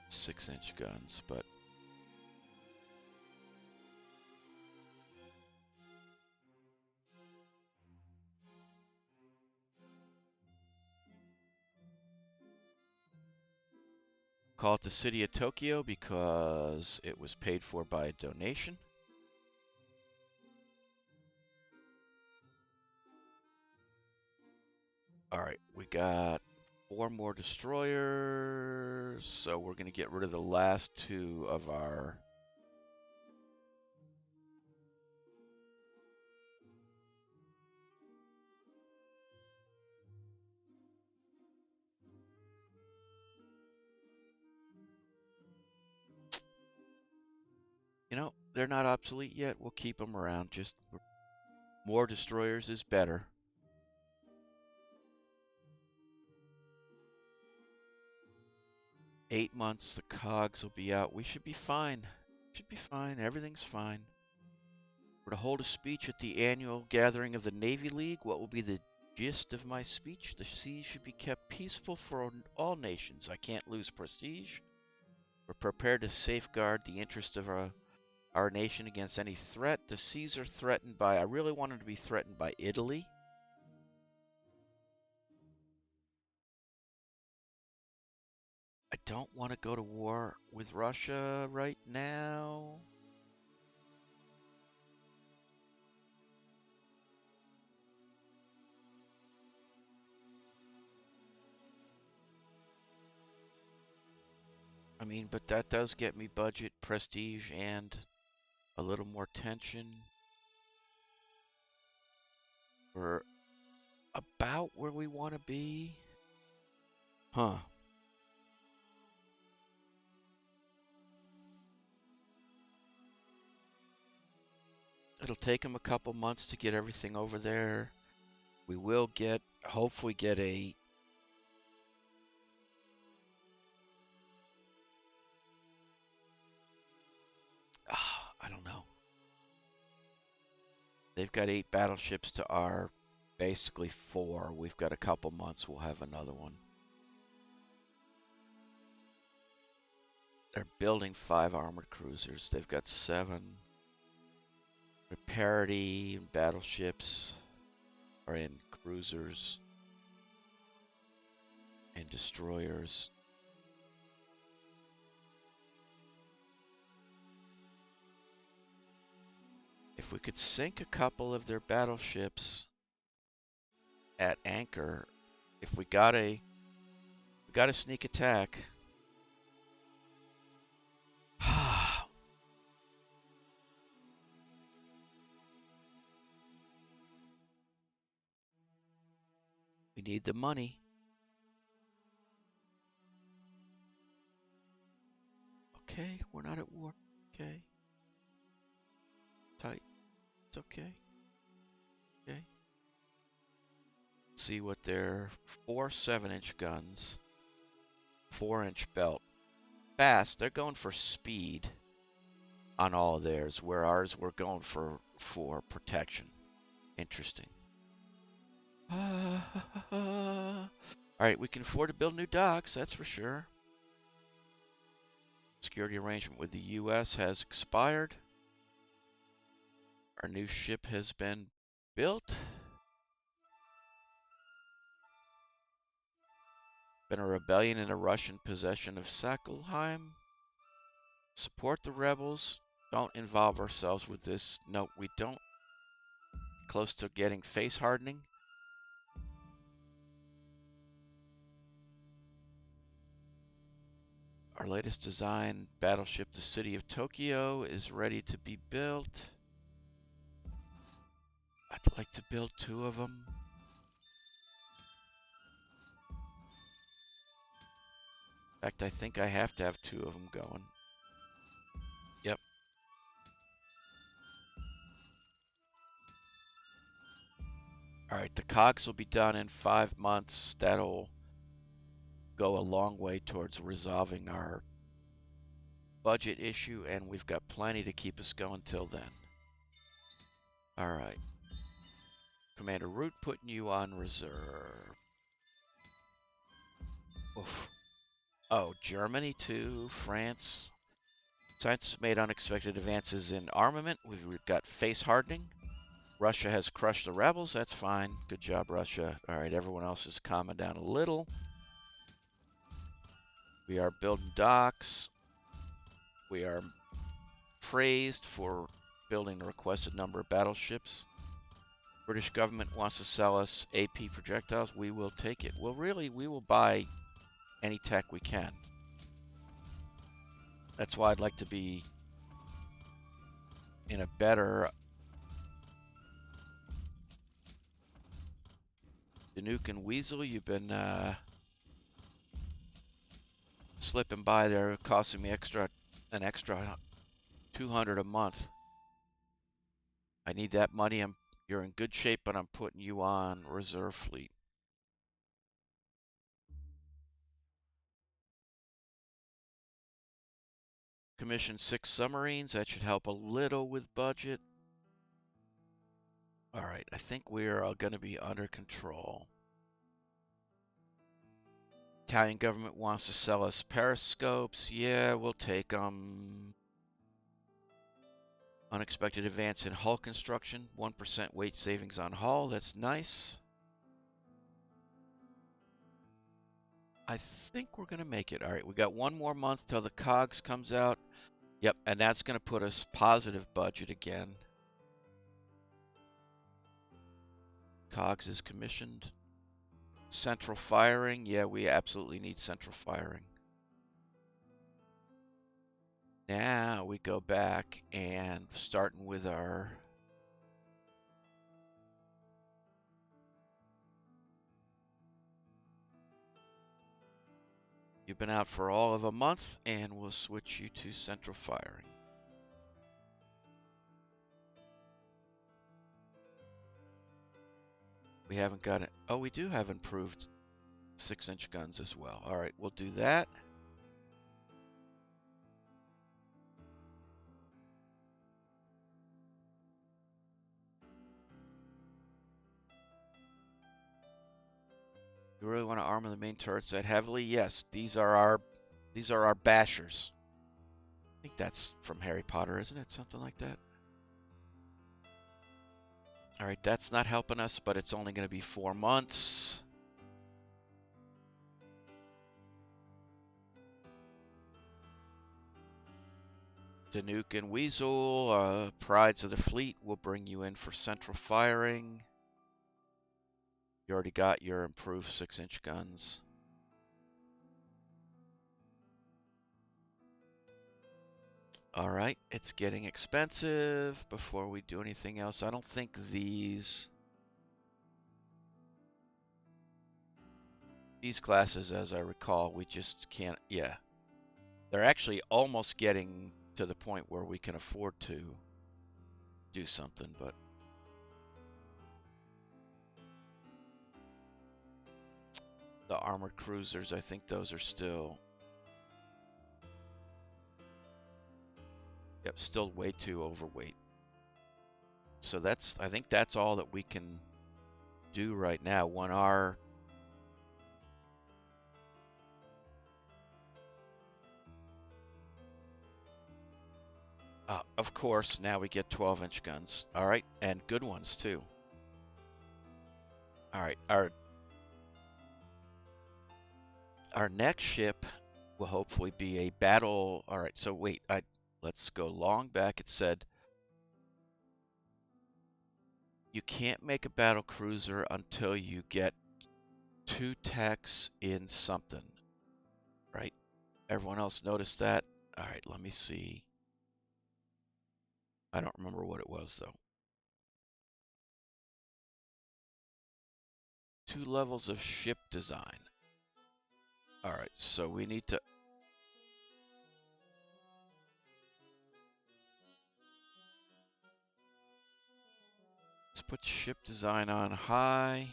Six-inch guns, but Call it the City of Tokyo because it was paid for by a donation. Alright, we got 4 more destroyers, so we're going to get rid of the last 2 of our... You know, they're not obsolete yet. We'll keep them around. Just more destroyers is better. 8 months, the cogs will be out. We should be fine. Should be fine. Everything's fine. We're to hold a speech at the annual gathering of the Navy League. What will be the gist of my speech? The seas should be kept peaceful for all nations. I can't lose prestige. We're prepared to safeguard the interest of our nation against any threat. The seas are threatened by... I really wanted to be threatened by Italy. I don't want to go to war with Russia right now. I mean, but that does get me budget, prestige, and a little more tension. We're about where we want to be. Huh. It'll take them a couple months to get everything over there. We will get, hopefully get a... I don't know. They've got 8 battleships to our basically 4. We've got a couple months, we'll have another one. They're building 5 armored cruisers. They've got 7. Their parity in battleships are in cruisers and destroyers. If we could sink a couple of their battleships at anchor, if we got a sneak attack. We need the money. Okay, we're not at war. Okay. Tight. It's okay. Okay. See what their 4 7-inch guns, 4-inch belt. Fast, they're going for speed on all of theirs, where ours we're going for protection. Interesting. Alright, we can afford to build new docks, that's for sure. Security arrangement with the US has expired. Our new ship has been built. Been a rebellion in a Russian possession of Sackelsheim. Support the rebels. Don't involve ourselves with this. No, we don't. Close to getting face hardening. Our latest design, battleship, the City of Tokyo, is ready to be built. I'd like to build 2 of them. In fact, I think I have to have 2 of them going. Yep. Alright, the cogs will be done in 5 months. That'll go a long way towards resolving our budget issue, and we've got plenty to keep us going till then. Alright. Commander Root, putting you on reserve. Oof. Oh, Germany too, France. Science made unexpected advances in armament. We've got face hardening. Russia has crushed the rebels. That's fine. Good job, Russia. All right, everyone else is calming down a little. We are building docks. We are praised for building a requested number of battleships. British government wants to sell us AP projectiles. We will take it. Well, really, we will buy any tech we can. That's why I'd like to be in a better Danuke and Weasel. You've been slipping by there, costing me an extra 200 a month. I need that money. You're in good shape, but I'm putting you on reserve fleet. Commission 6 submarines. That should help a little with budget. All right, I think we're going to be under control. Italian government wants to sell us periscopes. Yeah, we'll take them. Unexpected advance in hull construction. 1% weight savings on hull. That's nice. I think we're going to make it. All right, we got one more month till the COGS comes out. Yep, and that's going to put us positive budget again. COGS is commissioned. Central firing. Yeah, we absolutely need central firing. Now we go back and starting with our You've been out for all of a month, and we'll switch you to central firing. We haven't got it. Oh, we do have improved 6-inch guns as well. All right, we'll do that. You really want to armor the main turrets that heavily? Yes, these are our bashers. I think that's from Harry Potter, isn't it? Something like that. All right, that's not helping us, but it's only going to be 4 months. Danuke and Weasel, Prides of the Fleet, will bring you in for central firing. You already got your improved 6-inch guns. All right, it's getting expensive. Before we do anything else, I don't think these classes, as I recall, we just can't. Yeah, they're actually almost getting to the point where we can afford to do something, but the armored cruisers, I think those are still, yep, still way too overweight. So I think that's all that we can do right now. When our of course, now we get 12-inch guns. All right, and good ones too. All right, our next ship will hopefully be a battle. All right, so wait, let's go long back. It said you can't make a battle cruiser until you get 2 techs in something, right? Everyone else noticed that? All right, let me see. I don't remember what it was though. 2 levels of ship design. All right, so we need to. Let's put ship design on high.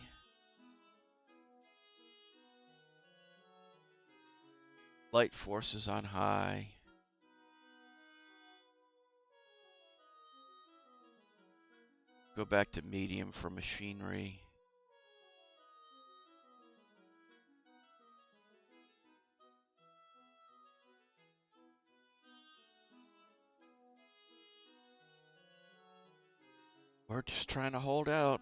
Light forces on high. Go back to medium for machinery. We're just trying to hold out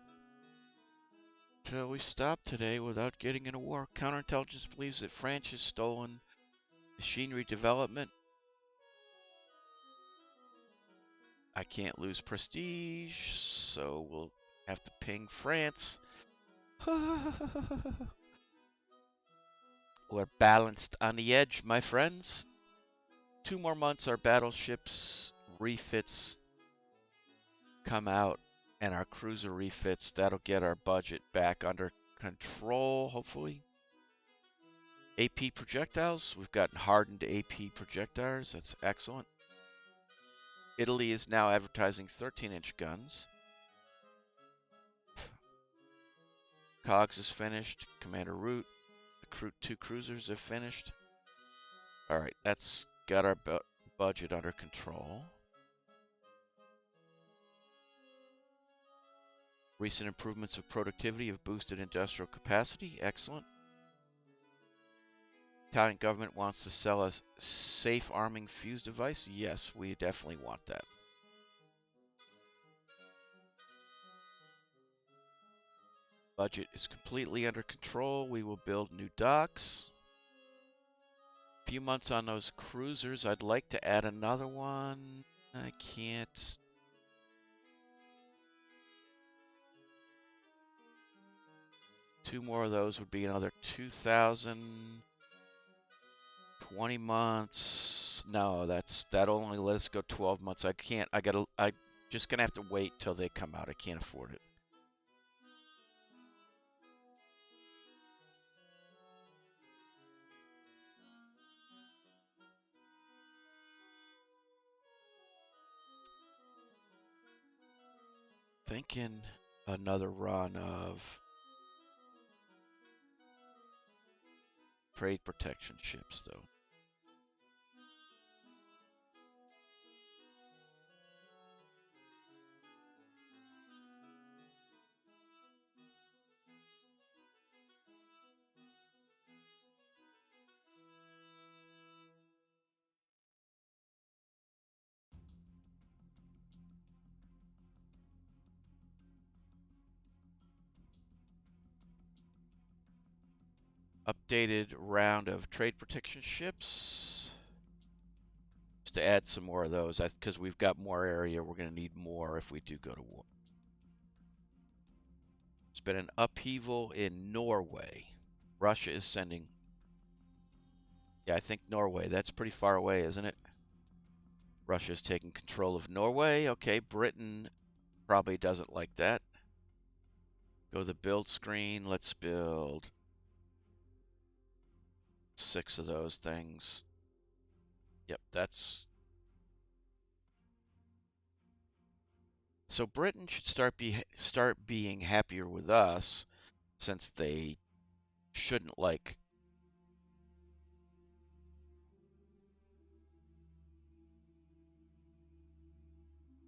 till we stop today without getting into war. Counterintelligence believes that France has stolen Machinery development. I can't lose prestige, so we'll have to ping France. We're balanced on the edge, my friends. 2 more months, our battleships refits come out, and our cruiser refits. That'll get our budget back under control, hopefully. AP projectiles. We've gotten hardened AP projectiles. That's excellent. Italy is now advertising 13-inch guns. Cogs is finished. Commander Root. The 2 cruisers have finished. Alright, that's got our budget under control. Recent improvements of productivity have boosted industrial capacity. Excellent. Italian government wants to sell us safe arming fuse device. Yes, we definitely want that. Budget is completely under control. We will build new docks. Few months on those cruisers. I'd like to add another one. I can't. Two more of those would be another 2,000. 20 months. No, that'll only let us go 12 months. I can't. I'm just gonna have to wait till they come out. I can't afford it. Thinking another run of trade protection ships, though. Updated round of trade protection ships. Just to add some more of those, because we've got more area. We're going to need more if we do go to war. It's been an upheaval in Norway. Russia is sending. Yeah, I think Norway. That's pretty far away, isn't it? Russia's taking control of Norway. Okay, Britain probably doesn't like that. Go to the build screen. Let's build 6 of those things. Yep, that's... So Britain should start being happier with us, since they shouldn't like...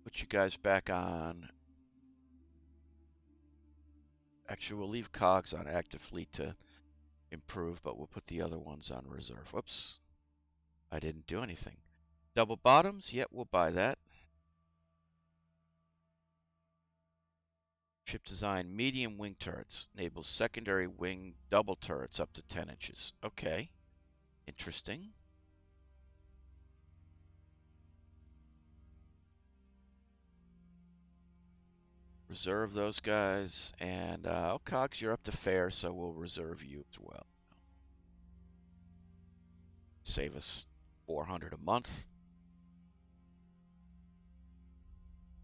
Put you guys back on... Actually, we'll leave cogs on active fleet to improve, but we'll put the other ones on reserve. Whoops. I didn't do anything. Double bottoms? Yep, we'll buy that. Ship design, medium wing turrets. Enables secondary wing double turrets up to 10 inches. Okay. Interesting. Reserve those guys. And, oh, Cogs, you're up to fair, so we'll reserve you as well. Save us 400 a month.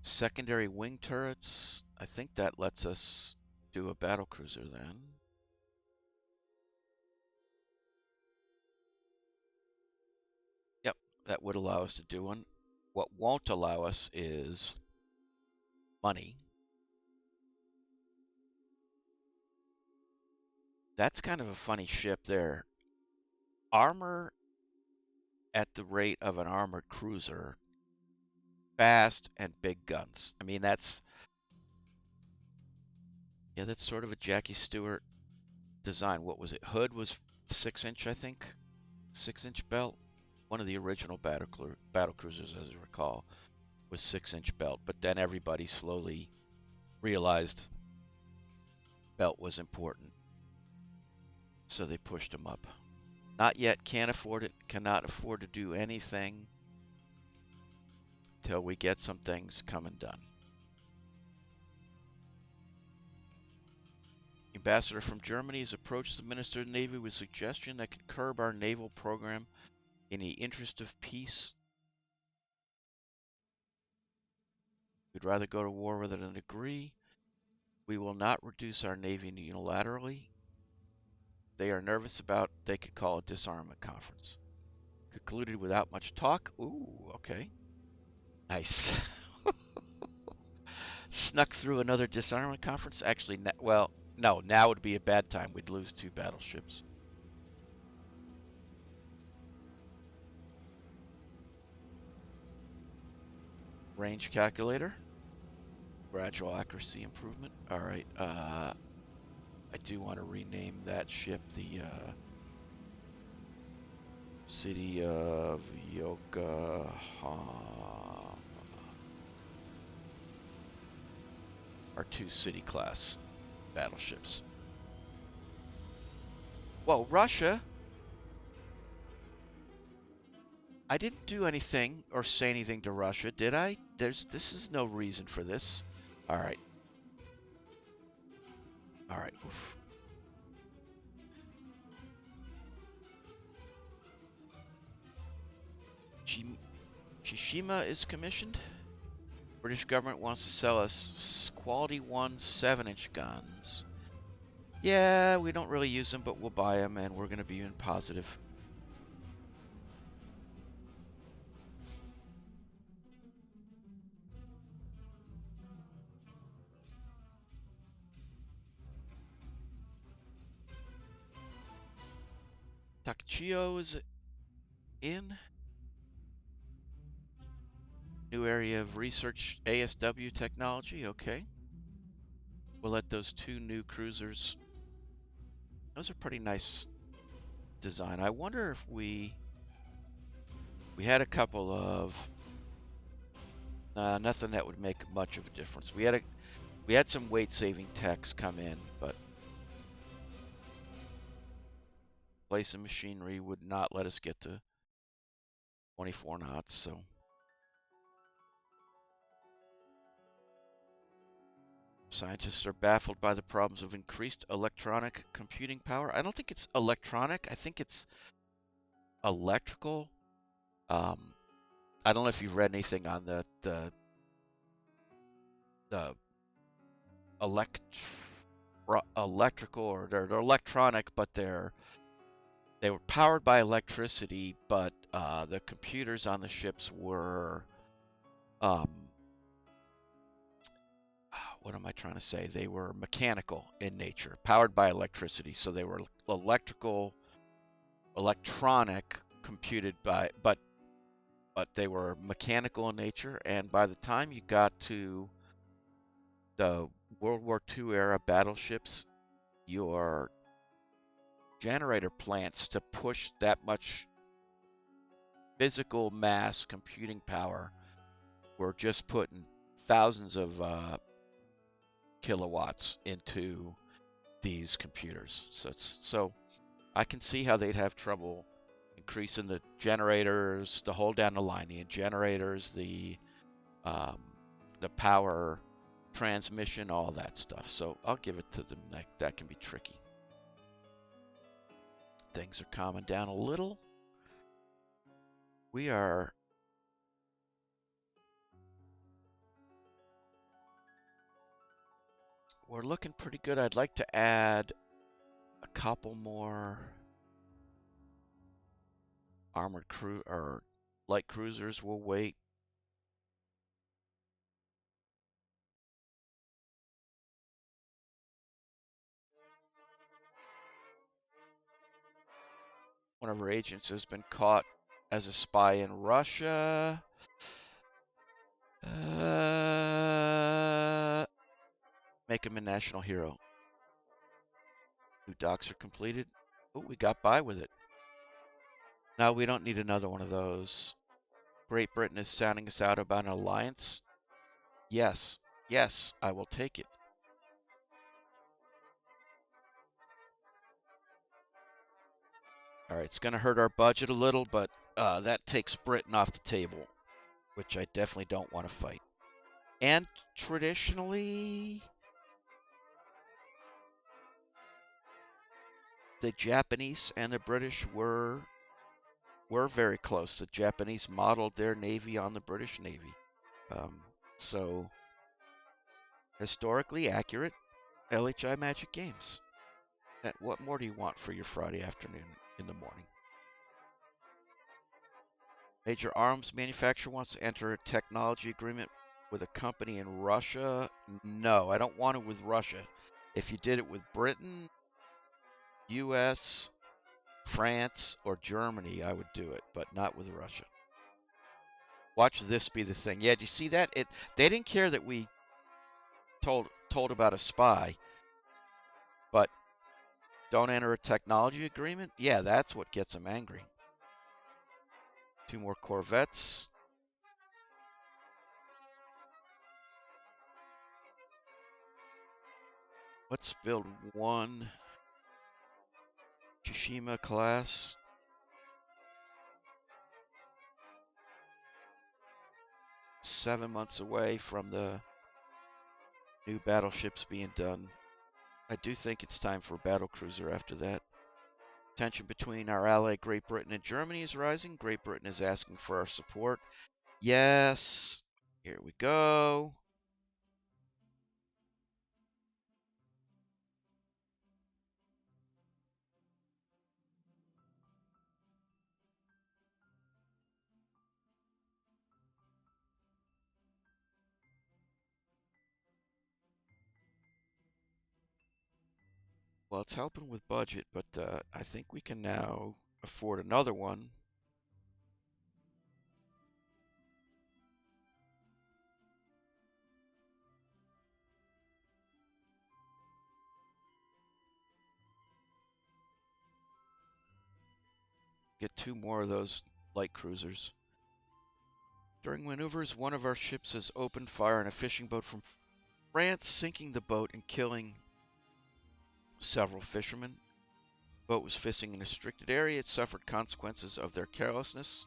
Secondary wing turrets. I think that lets us do a battlecruiser then. Yep, that would allow us to do one. What won't allow us is money. That's kind of a funny ship there. Armor at the rate of an armored cruiser. Fast and big guns. I mean, that's... Yeah, that's sort of a Jackie Stewart design. What was it? Hood was 6-inch, I think. 6-inch belt. One of the original battle cruisers, as I recall, was 6-inch belt. But then everybody slowly realized belt was important, so they pushed them up. Not yet, can't afford it, cannot afford to do anything till we get some things come and done. Ambassador from Germany has approached the Minister of the Navy with a suggestion that could curb our naval program in the interest of peace. We'd rather go to war rather than agree. We will not reduce our Navy unilaterally. They are nervous about they could call a disarmament conference. Concluded without much talk. Ooh, okay. Nice. Snuck through another disarmament conference. Actually, well, no, now would be a bad time. We'd lose 2 battleships. Range calculator. Gradual accuracy improvement. All right. I do want to rename that ship the City of Yokohama. Our 2 city class battleships. Whoa, Russia. I didn't do anything or say anything to Russia, did I? This is no reason for this. All right. All right. Oof. Shishima is commissioned. British government wants to sell us quality 1 7-inch guns. Yeah, we don't really use them, but we'll buy them, and we're going to be in positive. Takachiyo is in. New area of research, ASW technology. Okay. We'll let those 2 new cruisers. Those are pretty nice design. I wonder if we had a couple of nothing that would make much of a difference. We had some weight saving techs come in, but place of machinery would not let us get to 24 knots. So scientists are baffled by the problems of increased electronic computing power. I don't think it's electronic. I think it's electrical. I don't know if you've read anything on the electrical, or they're electronic, but they were powered by electricity, but the computers on the ships were what am I trying to say? They were mechanical in nature, powered by electricity. So they were electronic, computed by, but they were mechanical in nature. And by the time you got to the World War II era battleships, your generator plants to push that much physical mass computing power were just putting thousands of kilowatts into these computers. So I can see how they'd have trouble increasing the generators, the whole down the line, the generators, the power transmission, all that stuff. So I'll give it to them. That can be tricky. Things are calming down a little. We're looking pretty good. I'd like to add a couple more armored or light cruisers. We'll wait. One of our agents has been caught as a spy in Russia. Make him a national hero. New docs are completed. Oh, we got by with it. Now we don't need another one of those. Great Britain is sounding us out about an alliance. Yes, yes, I will take it. All right, it's going to hurt our budget a little, but that takes Britain off the table, which I definitely don't want to fight. And traditionally, the Japanese and the British were very close. The Japanese modeled their navy on the British Navy. So historically accurate LHI-Magic games. What more do you want for your Friday afternoon in the morning? Major arms manufacturer wants to enter a technology agreement with a company in Russia. No, I don't want it with Russia. If you did it with Britain, US, France, or Germany, I would do it, but not with Russia. Watch this be the thing. Yeah, do you see that? They didn't care that we told about a spy, but don't enter a technology agreement? Yeah, that's what gets them angry. 2 more corvettes. Let's build 1 Tsushima class. 7 months away from the new battleships being done. I do think it's time for a battlecruiser after that. Tension between our ally Great Britain and Germany is rising. Great Britain is asking for our support. Yes. Here we go. Well, it's helping with budget, but I think we can now afford another one. Get 2 more of those light cruisers. During maneuvers, one of our ships has opened fire on a fishing boat from France, sinking the boat and killing several fishermen. The boat was fishing in a restricted area. It suffered consequences of their carelessness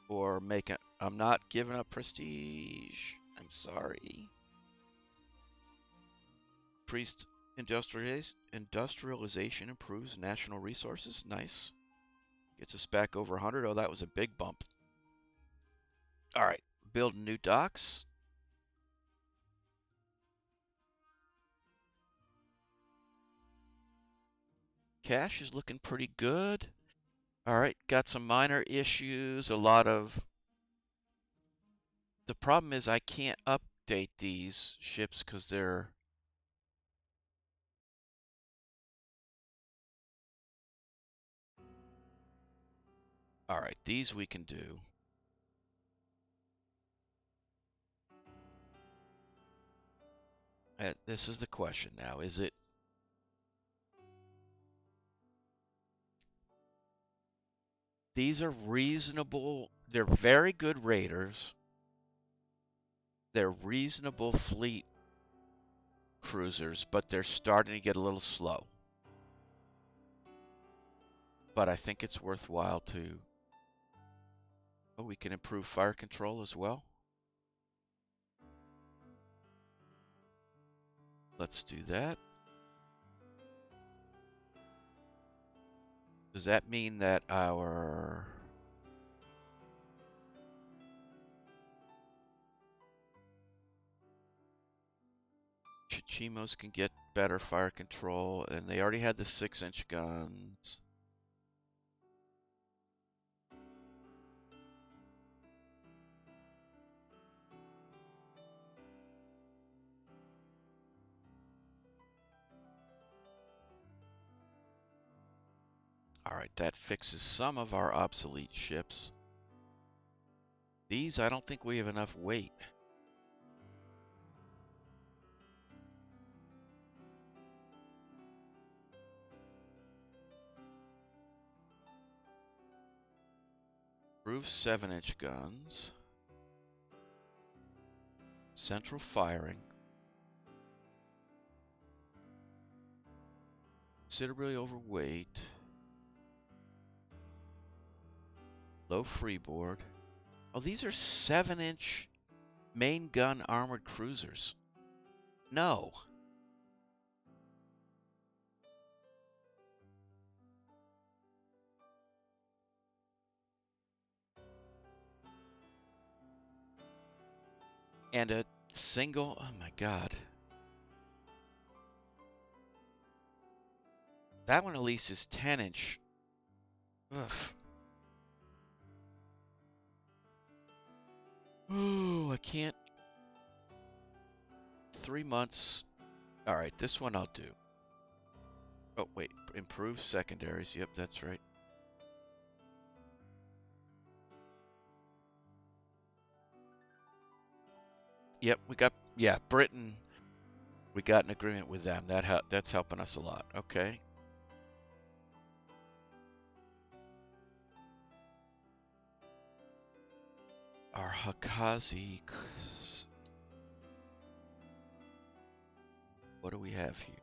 or making. I'm not giving up prestige. I'm sorry. Increased industrialization improves national resources. Nice. Gets us back over 100. Oh, that was a big bump. All right. Build new docks. Cash is looking pretty good. All right. Got some minor issues. A lot of. The problem is I can't update these ships because they're. All right. These we can do. This is the question now. Is it. These are reasonable. They're very good raiders. They're reasonable fleet cruisers, but they're starting to get a little slow. But I think it's worthwhile to. Oh, we can improve fire control as well. Let's do that. Does that mean that our Chichimos can get better fire control, and they already had the 6-inch guns? Alright, that fixes some of our obsolete ships. These, I don't think we have enough weight. Improve 7-inch guns. Central firing. Considerably overweight. Low freeboard. Oh, these are 7-inch main gun armored cruisers. No. And a single, oh my god. That one at least is 10-inch. Ugh. Oh, I can't. 3 months. Alright, this one I'll do. Oh, wait. Improve secondaries. Yep, that's right. Yep, we got, yeah, Britain. We got an agreement with them. That's helping us a lot. Okay. Our Hakazi. What do we have here?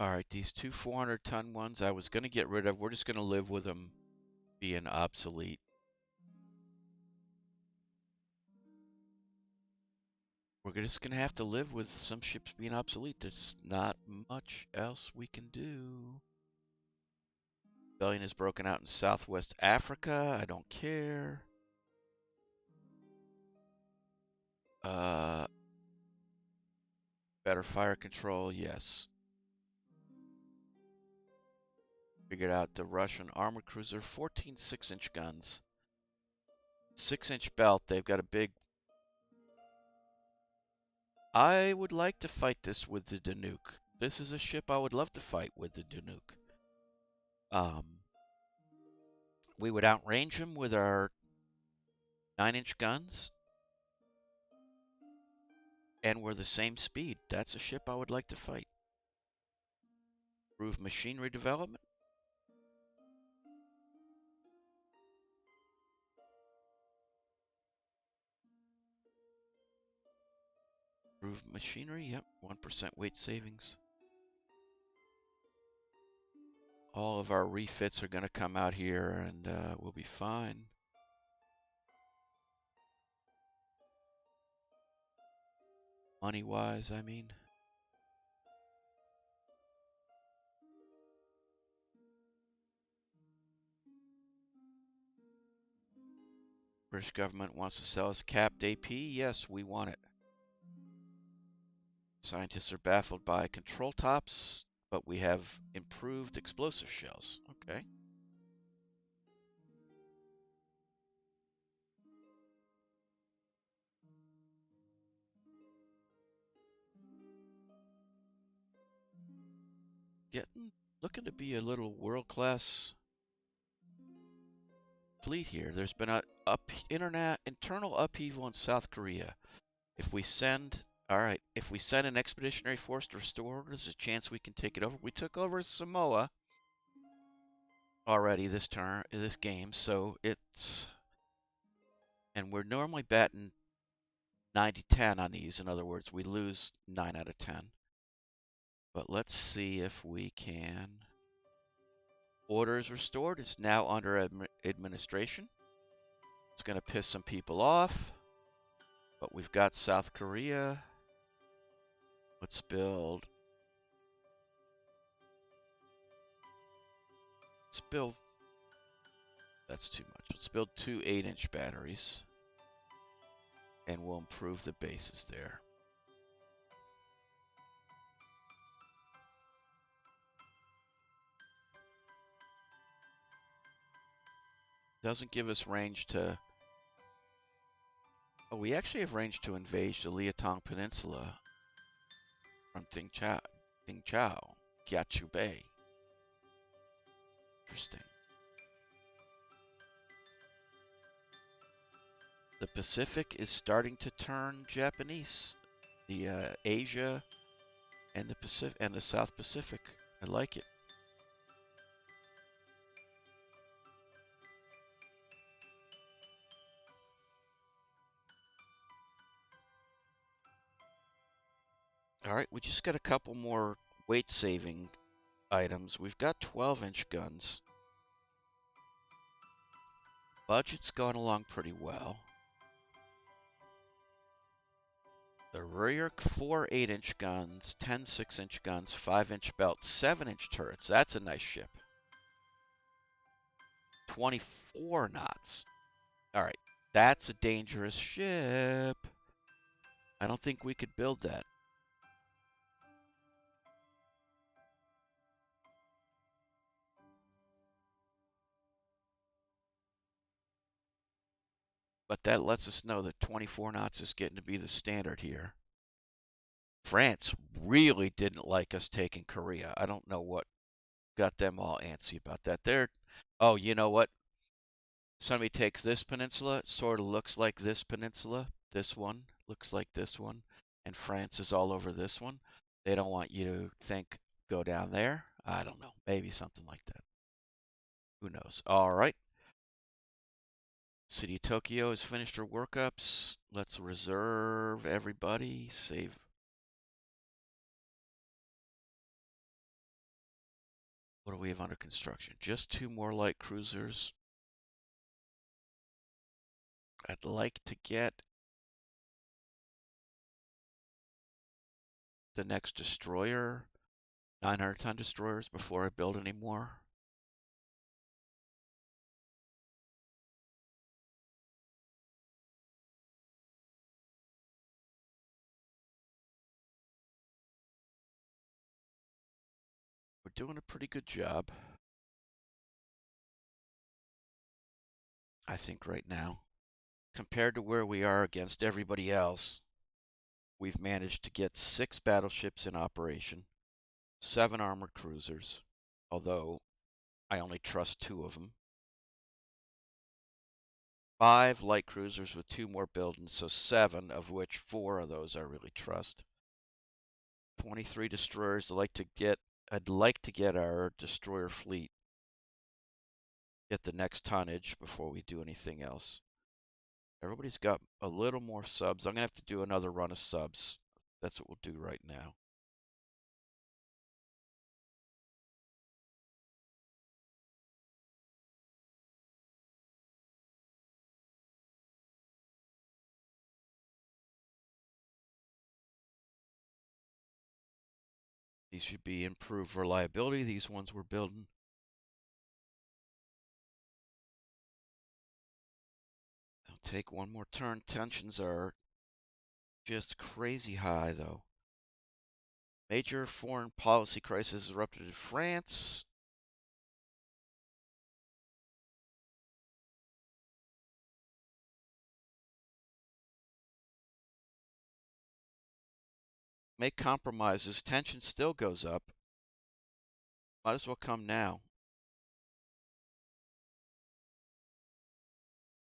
Alright, these two 400-ton ones I was going to get rid of. We're just going to live with them being obsolete. We're just going to have to live with some ships being obsolete. There's not much else we can do. Rebellion is broken out in Southwest Africa. I don't care. Better fire control, yes. Figured out the Russian armored cruiser, 14 6-inch guns. 6-inch belt, they've got a big... I would like to fight this with the Danuk. This is a ship I would love to fight with the Danuk. We would outrange him with our 9-inch guns. And we're the same speed. That's a ship I would like to fight. Improve machinery development. Improve machinery, yep. 1% weight savings. All of our refits are going to come out here and we'll be fine. Money-wise, I mean. British government wants to sell us capped AP. Yes, we want it. Scientists are baffled by control tops, but we have improved explosive shells. Okay. Looking to be a little world-class fleet here. There's been a internal upheaval in South Korea. If we send an expeditionary force to restore, there's a chance we can take it over. We took over Samoa already this game, so and we're normally batting 90-10 on these. In other words, we lose 9 out of 10. But let's see if we can. Order is restored. It's now under administration. It's going to piss some people off. But we've got South Korea. Let's build. That's too much. Let's build 2 8-inch batteries. And we'll improve the bases there. Doesn't give us range to... Oh, we actually have range to invade the Liaotong Peninsula from Tingchao, Kiachu Bay. Interesting. The Pacific is starting to turn Japanese. the Asia and the Pacific and the South Pacific. I like it. All right, we just got a couple more weight saving items. We've got 12-inch guns. Budget's going along pretty well. The rear 4 8-inch guns, 10 6-inch guns, 5-inch belts, 7-inch turrets. That's a nice ship. 24 knots. All right, that's a dangerous ship. I don't think we could build that. But that lets us know that 24 knots is getting to be the standard here. France really didn't like us taking Korea. I don't know what got them all antsy about that. Oh, you know what? Somebody takes this peninsula, it sort of looks like this peninsula. This one looks like this one, and France is all over this one. They don't want you to think, go down there. I don't know. Maybe something like that. Who knows? All right. City of Tokyo has finished her workups. Let's reserve everybody. Save. What do we have under construction? Just 2 more light cruisers. I'd like to get the next destroyer, 900-ton destroyers, before I build any more. We're doing a pretty good job, I think, right now. Compared to where we are against everybody else, we've managed to get 6 battleships in operation, 7 armored cruisers, although I only trust 2 of them. 5 light cruisers with 2 more buildings, so 7, of which 4 of those I really trust. 23 destroyers. I'd like to get our destroyer fleet, get the next tonnage before we do anything else. Everybody's got a little more subs. I'm gonna have to do another run of subs. That's what we'll do right now. These should be improved reliability. These ones we're building. It'll take one more turn. Tensions are just crazy high, though. Major foreign policy crisis erupted in France. Make compromises. Tension still goes up. Might as well come now.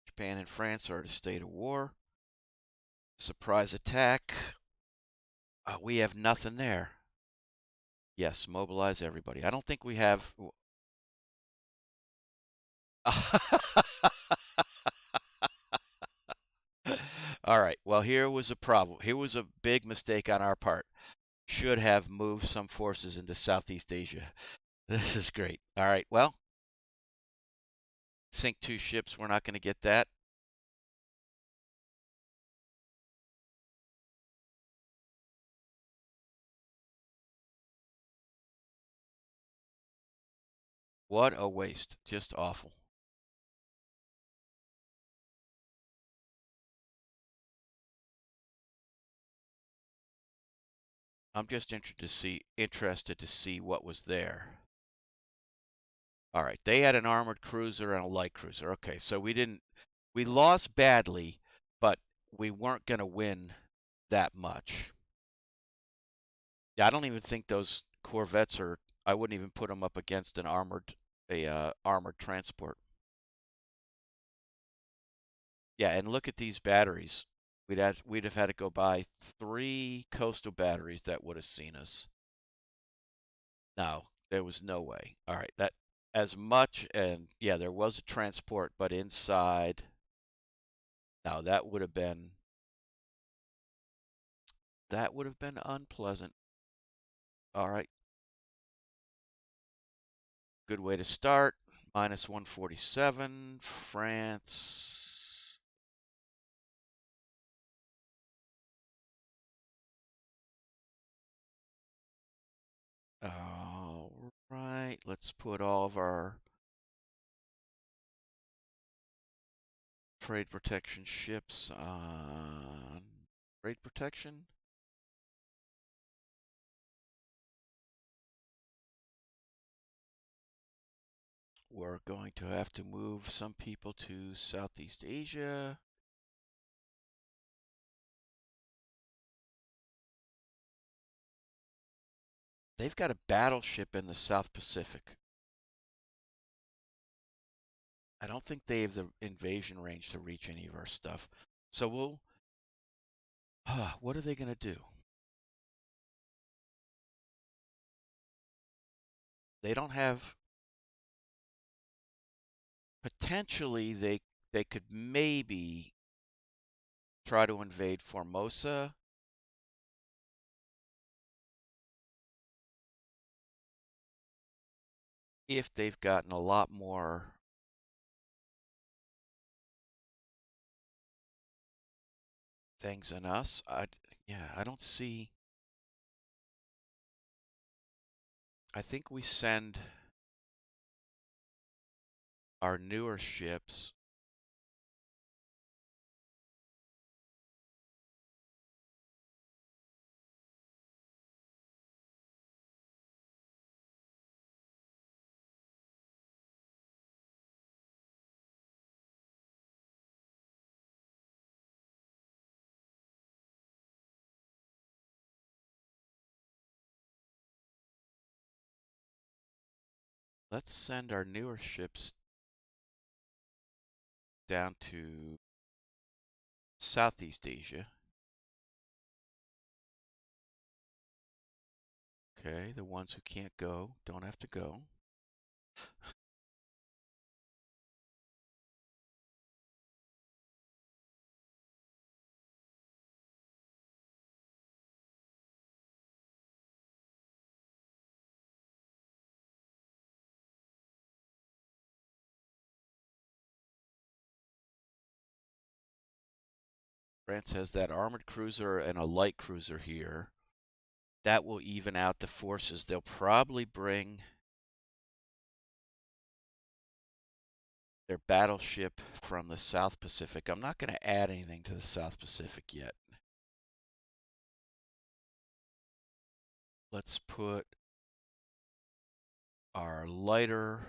Japan and France are at a state of war. Surprise attack. We have nothing there. Yes, mobilize everybody. I don't think we have. All right. Well, here was a problem. Here was a big mistake on our part. Should have moved some forces into Southeast Asia. This is great. All right. Well, sink 2 ships. We're not going to get that. What a waste. Just awful. I'm just interested to see what was there. All right. They had an armored cruiser and a light cruiser. Okay. So we lost badly, but we weren't going to win that much. Yeah, I don't even think those corvettes are. I wouldn't even put them up against an armored transport. Yeah, and look at these batteries. We'd have had to go buy 3 coastal batteries that would have seen us. No, there was no way. All right, that as much and yeah, there was a transport, but inside, no, that would have been unpleasant. All right, good way to start. Minus 147, France. All right, let's put all of our trade protection ships on trade protection. We're going to have to move some people to Southeast Asia. They've got a battleship in the South Pacific. I don't think they have the invasion range to reach any of our stuff. So what are they going to do? They don't have, potentially they could maybe try to invade Formosa. If they've gotten a lot more things than us. Yeah, I don't see. I think we send our newer ships. Let's send our newer ships down to Southeast Asia. Okay, the ones who can't go don't have to go. France has that armored cruiser and a light cruiser here. That will even out the forces. They'll probably bring their battleship from the South Pacific. I'm not going to add anything to the South Pacific yet. Let's put our lighter,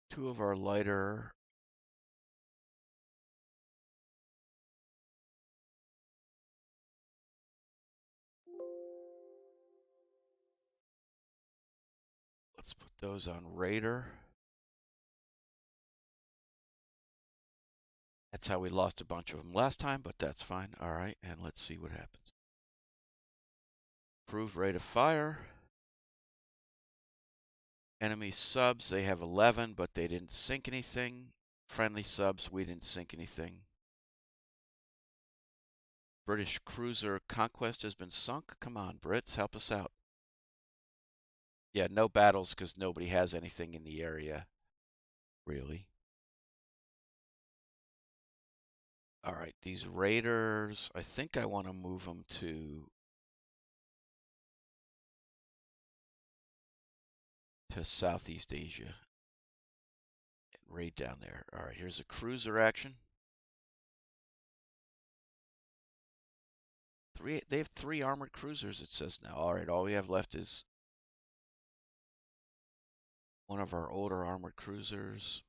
2 of our lighter. Let's put those on Raider. That's how we lost a bunch of them last time, but that's fine. All right, and let's see what happens. Improved rate of fire. Enemy subs, they have 11, but they didn't sink anything. Friendly subs, we didn't sink anything. British cruiser Conquest has been sunk. Come on, Brits, help us out. Yeah, no battles because nobody has anything in the area, really. All right, these raiders, I think I want to move them to Southeast Asia. Raid down there. All right, here's a cruiser action. They have 3 armored cruisers, it says now. All right, all we have left is one of our older armored cruisers.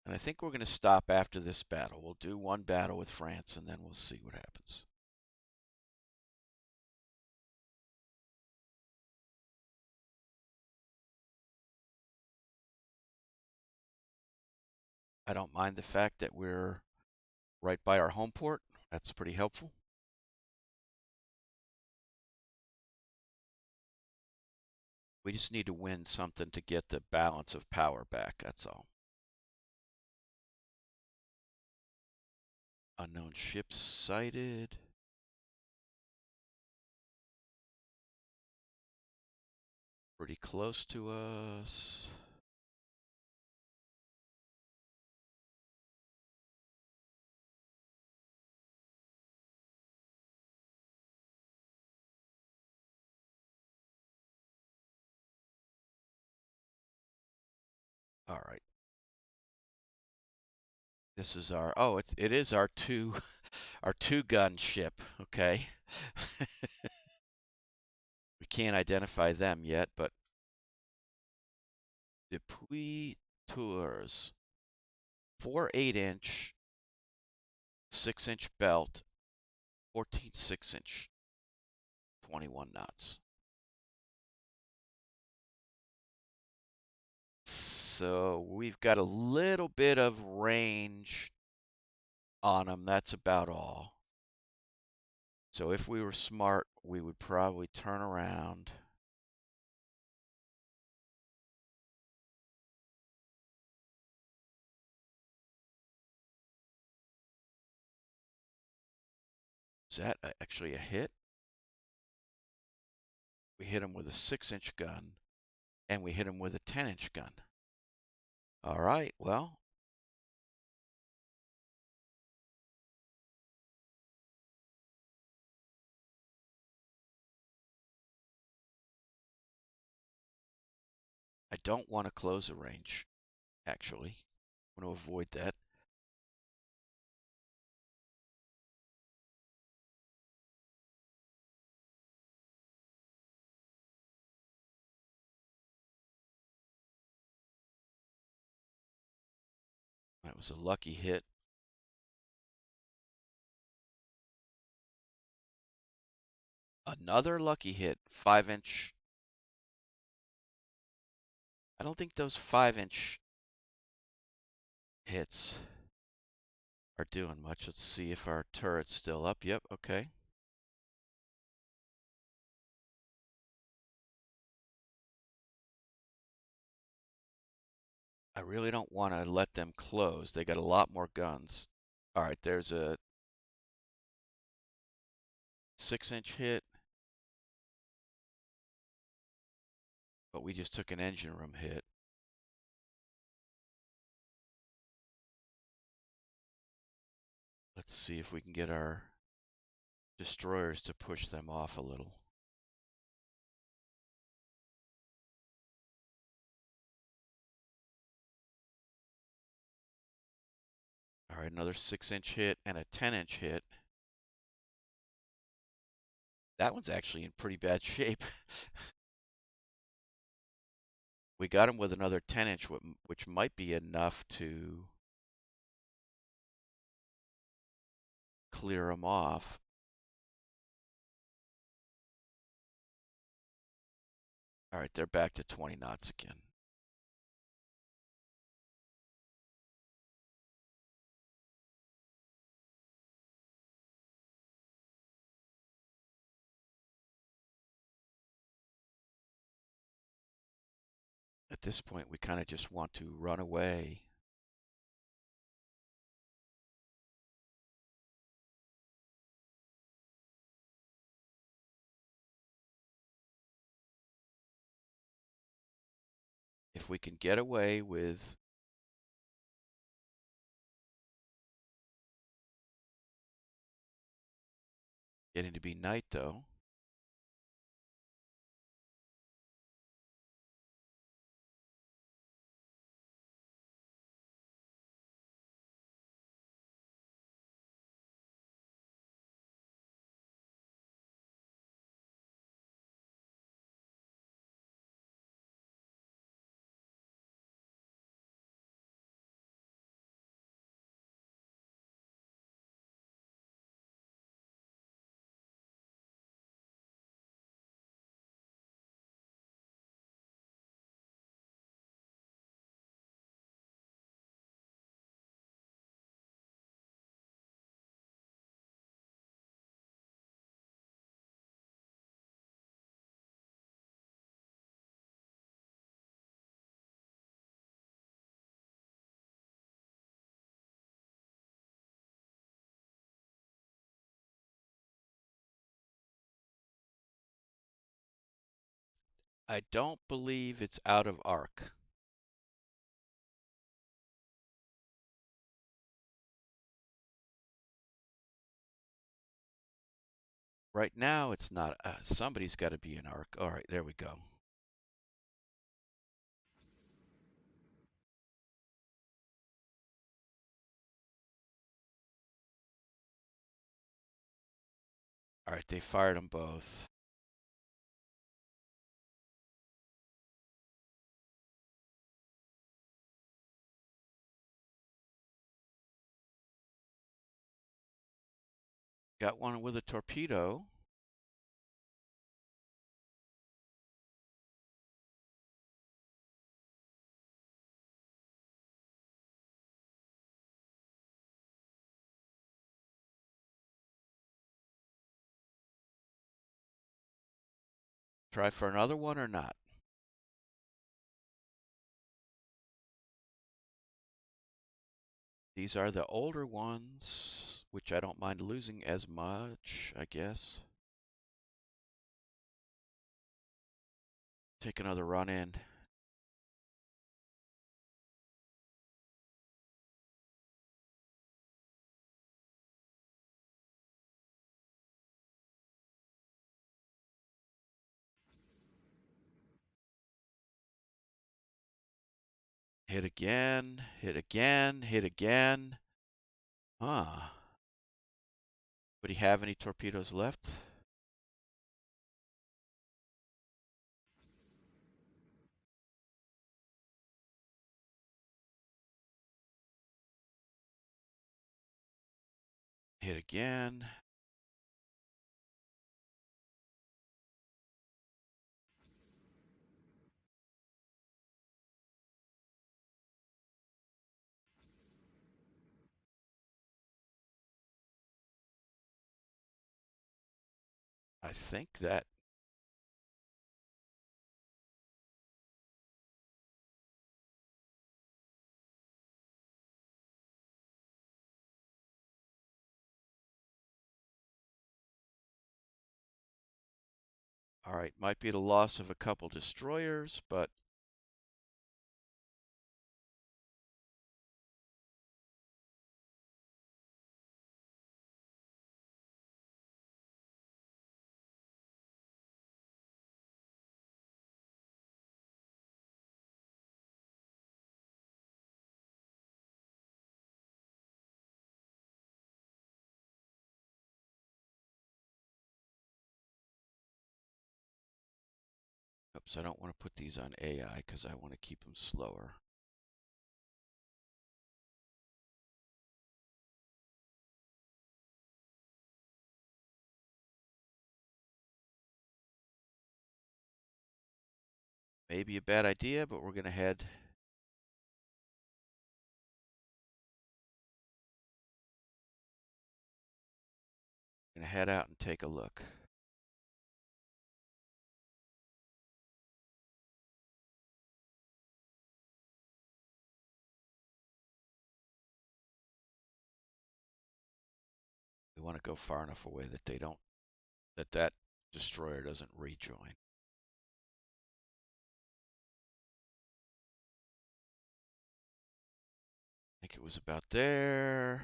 And I think we're going to stop after this battle. We'll do one battle with France, and then we'll see what happens. I don't mind the fact that we're right by our home port. That's pretty helpful. We just need to win something to get the balance of power back, that's all. Unknown ships sighted. Pretty close to us. All right. This is our, oh, it is our our two gun ship, okay? We can't identify them yet, but Depuis Tours, 4 8-inch, 6-inch belt, 14 6-inch, 21 knots. So we've got a little bit of range on them. That's about all. So if we were smart, we would probably turn around. Is that actually a hit? We hit him with a 6-inch gun, and we hit him with a 10-inch gun. All right, well, I don't want to close the range, actually. I want to avoid that. That was a lucky hit. Another lucky hit, 5-inch. I don't think those 5-inch hits are doing much. Let's see if our turret's still up. Yep, okay. I really don't want to let them close. They got a lot more guns. All right, there's a 6-inch hit, but we just took an engine room hit. Let's see if we can get our destroyers to push them off a little. All right, another 6-inch hit and a 10-inch hit. That one's actually in pretty bad shape. We got him with another 10-inch, which might be enough to clear him off. All right, they're back to 20 knots again. At this point, we kind of just want to run away. If we can get away with getting to be night, though, I don't believe it's out of arc. Right now, it's not. Somebody's got to be in arc. All right, there we go. All right, they fired them both. Got one with a torpedo. Try for another one or not? These are the older ones, which I don't mind losing as much, I guess. Take another run in. Hit again, hit again, hit again. Huh. Would he have any torpedoes left? Hit again. I think that. All right, might be the loss of a couple destroyers, but oops, I don't want to put these on AI because I want to keep them slower. Maybe a bad idea, but we're going to head out and take a look. We want to go far enough away that they don't, that destroyer doesn't rejoin. I think it was about there.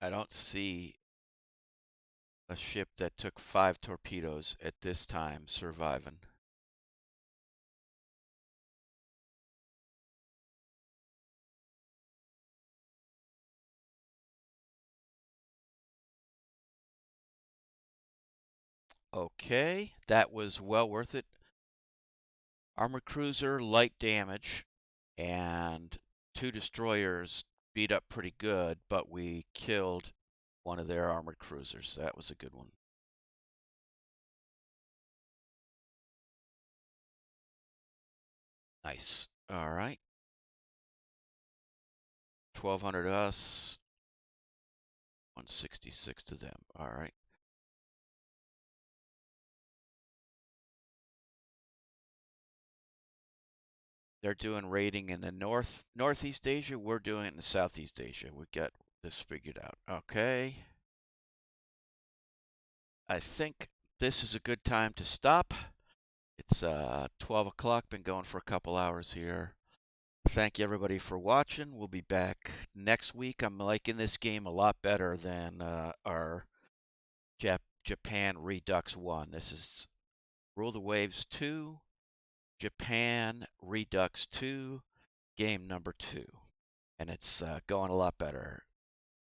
I don't see a ship that took 5 torpedoes at this time surviving. Okay, that was well worth it. Armored cruiser, light damage, and 2 destroyers beat up pretty good, but we killed one of their armored cruisers. That was a good one. Nice. All right. 1200 to us, 166 to them. All right. They're doing rating in the Northeast Asia. We're doing it in Southeast Asia. We got this figured out. Okay. I think this is a good time to stop. It's 12 o'clock. Been going for a couple hours here. Thank you everybody for watching. We'll be back next week. I'm liking this game a lot better than our Japan Redux 1. This is Rule the Waves 2, Japan Redux 2, game number 2. And it's going a lot better.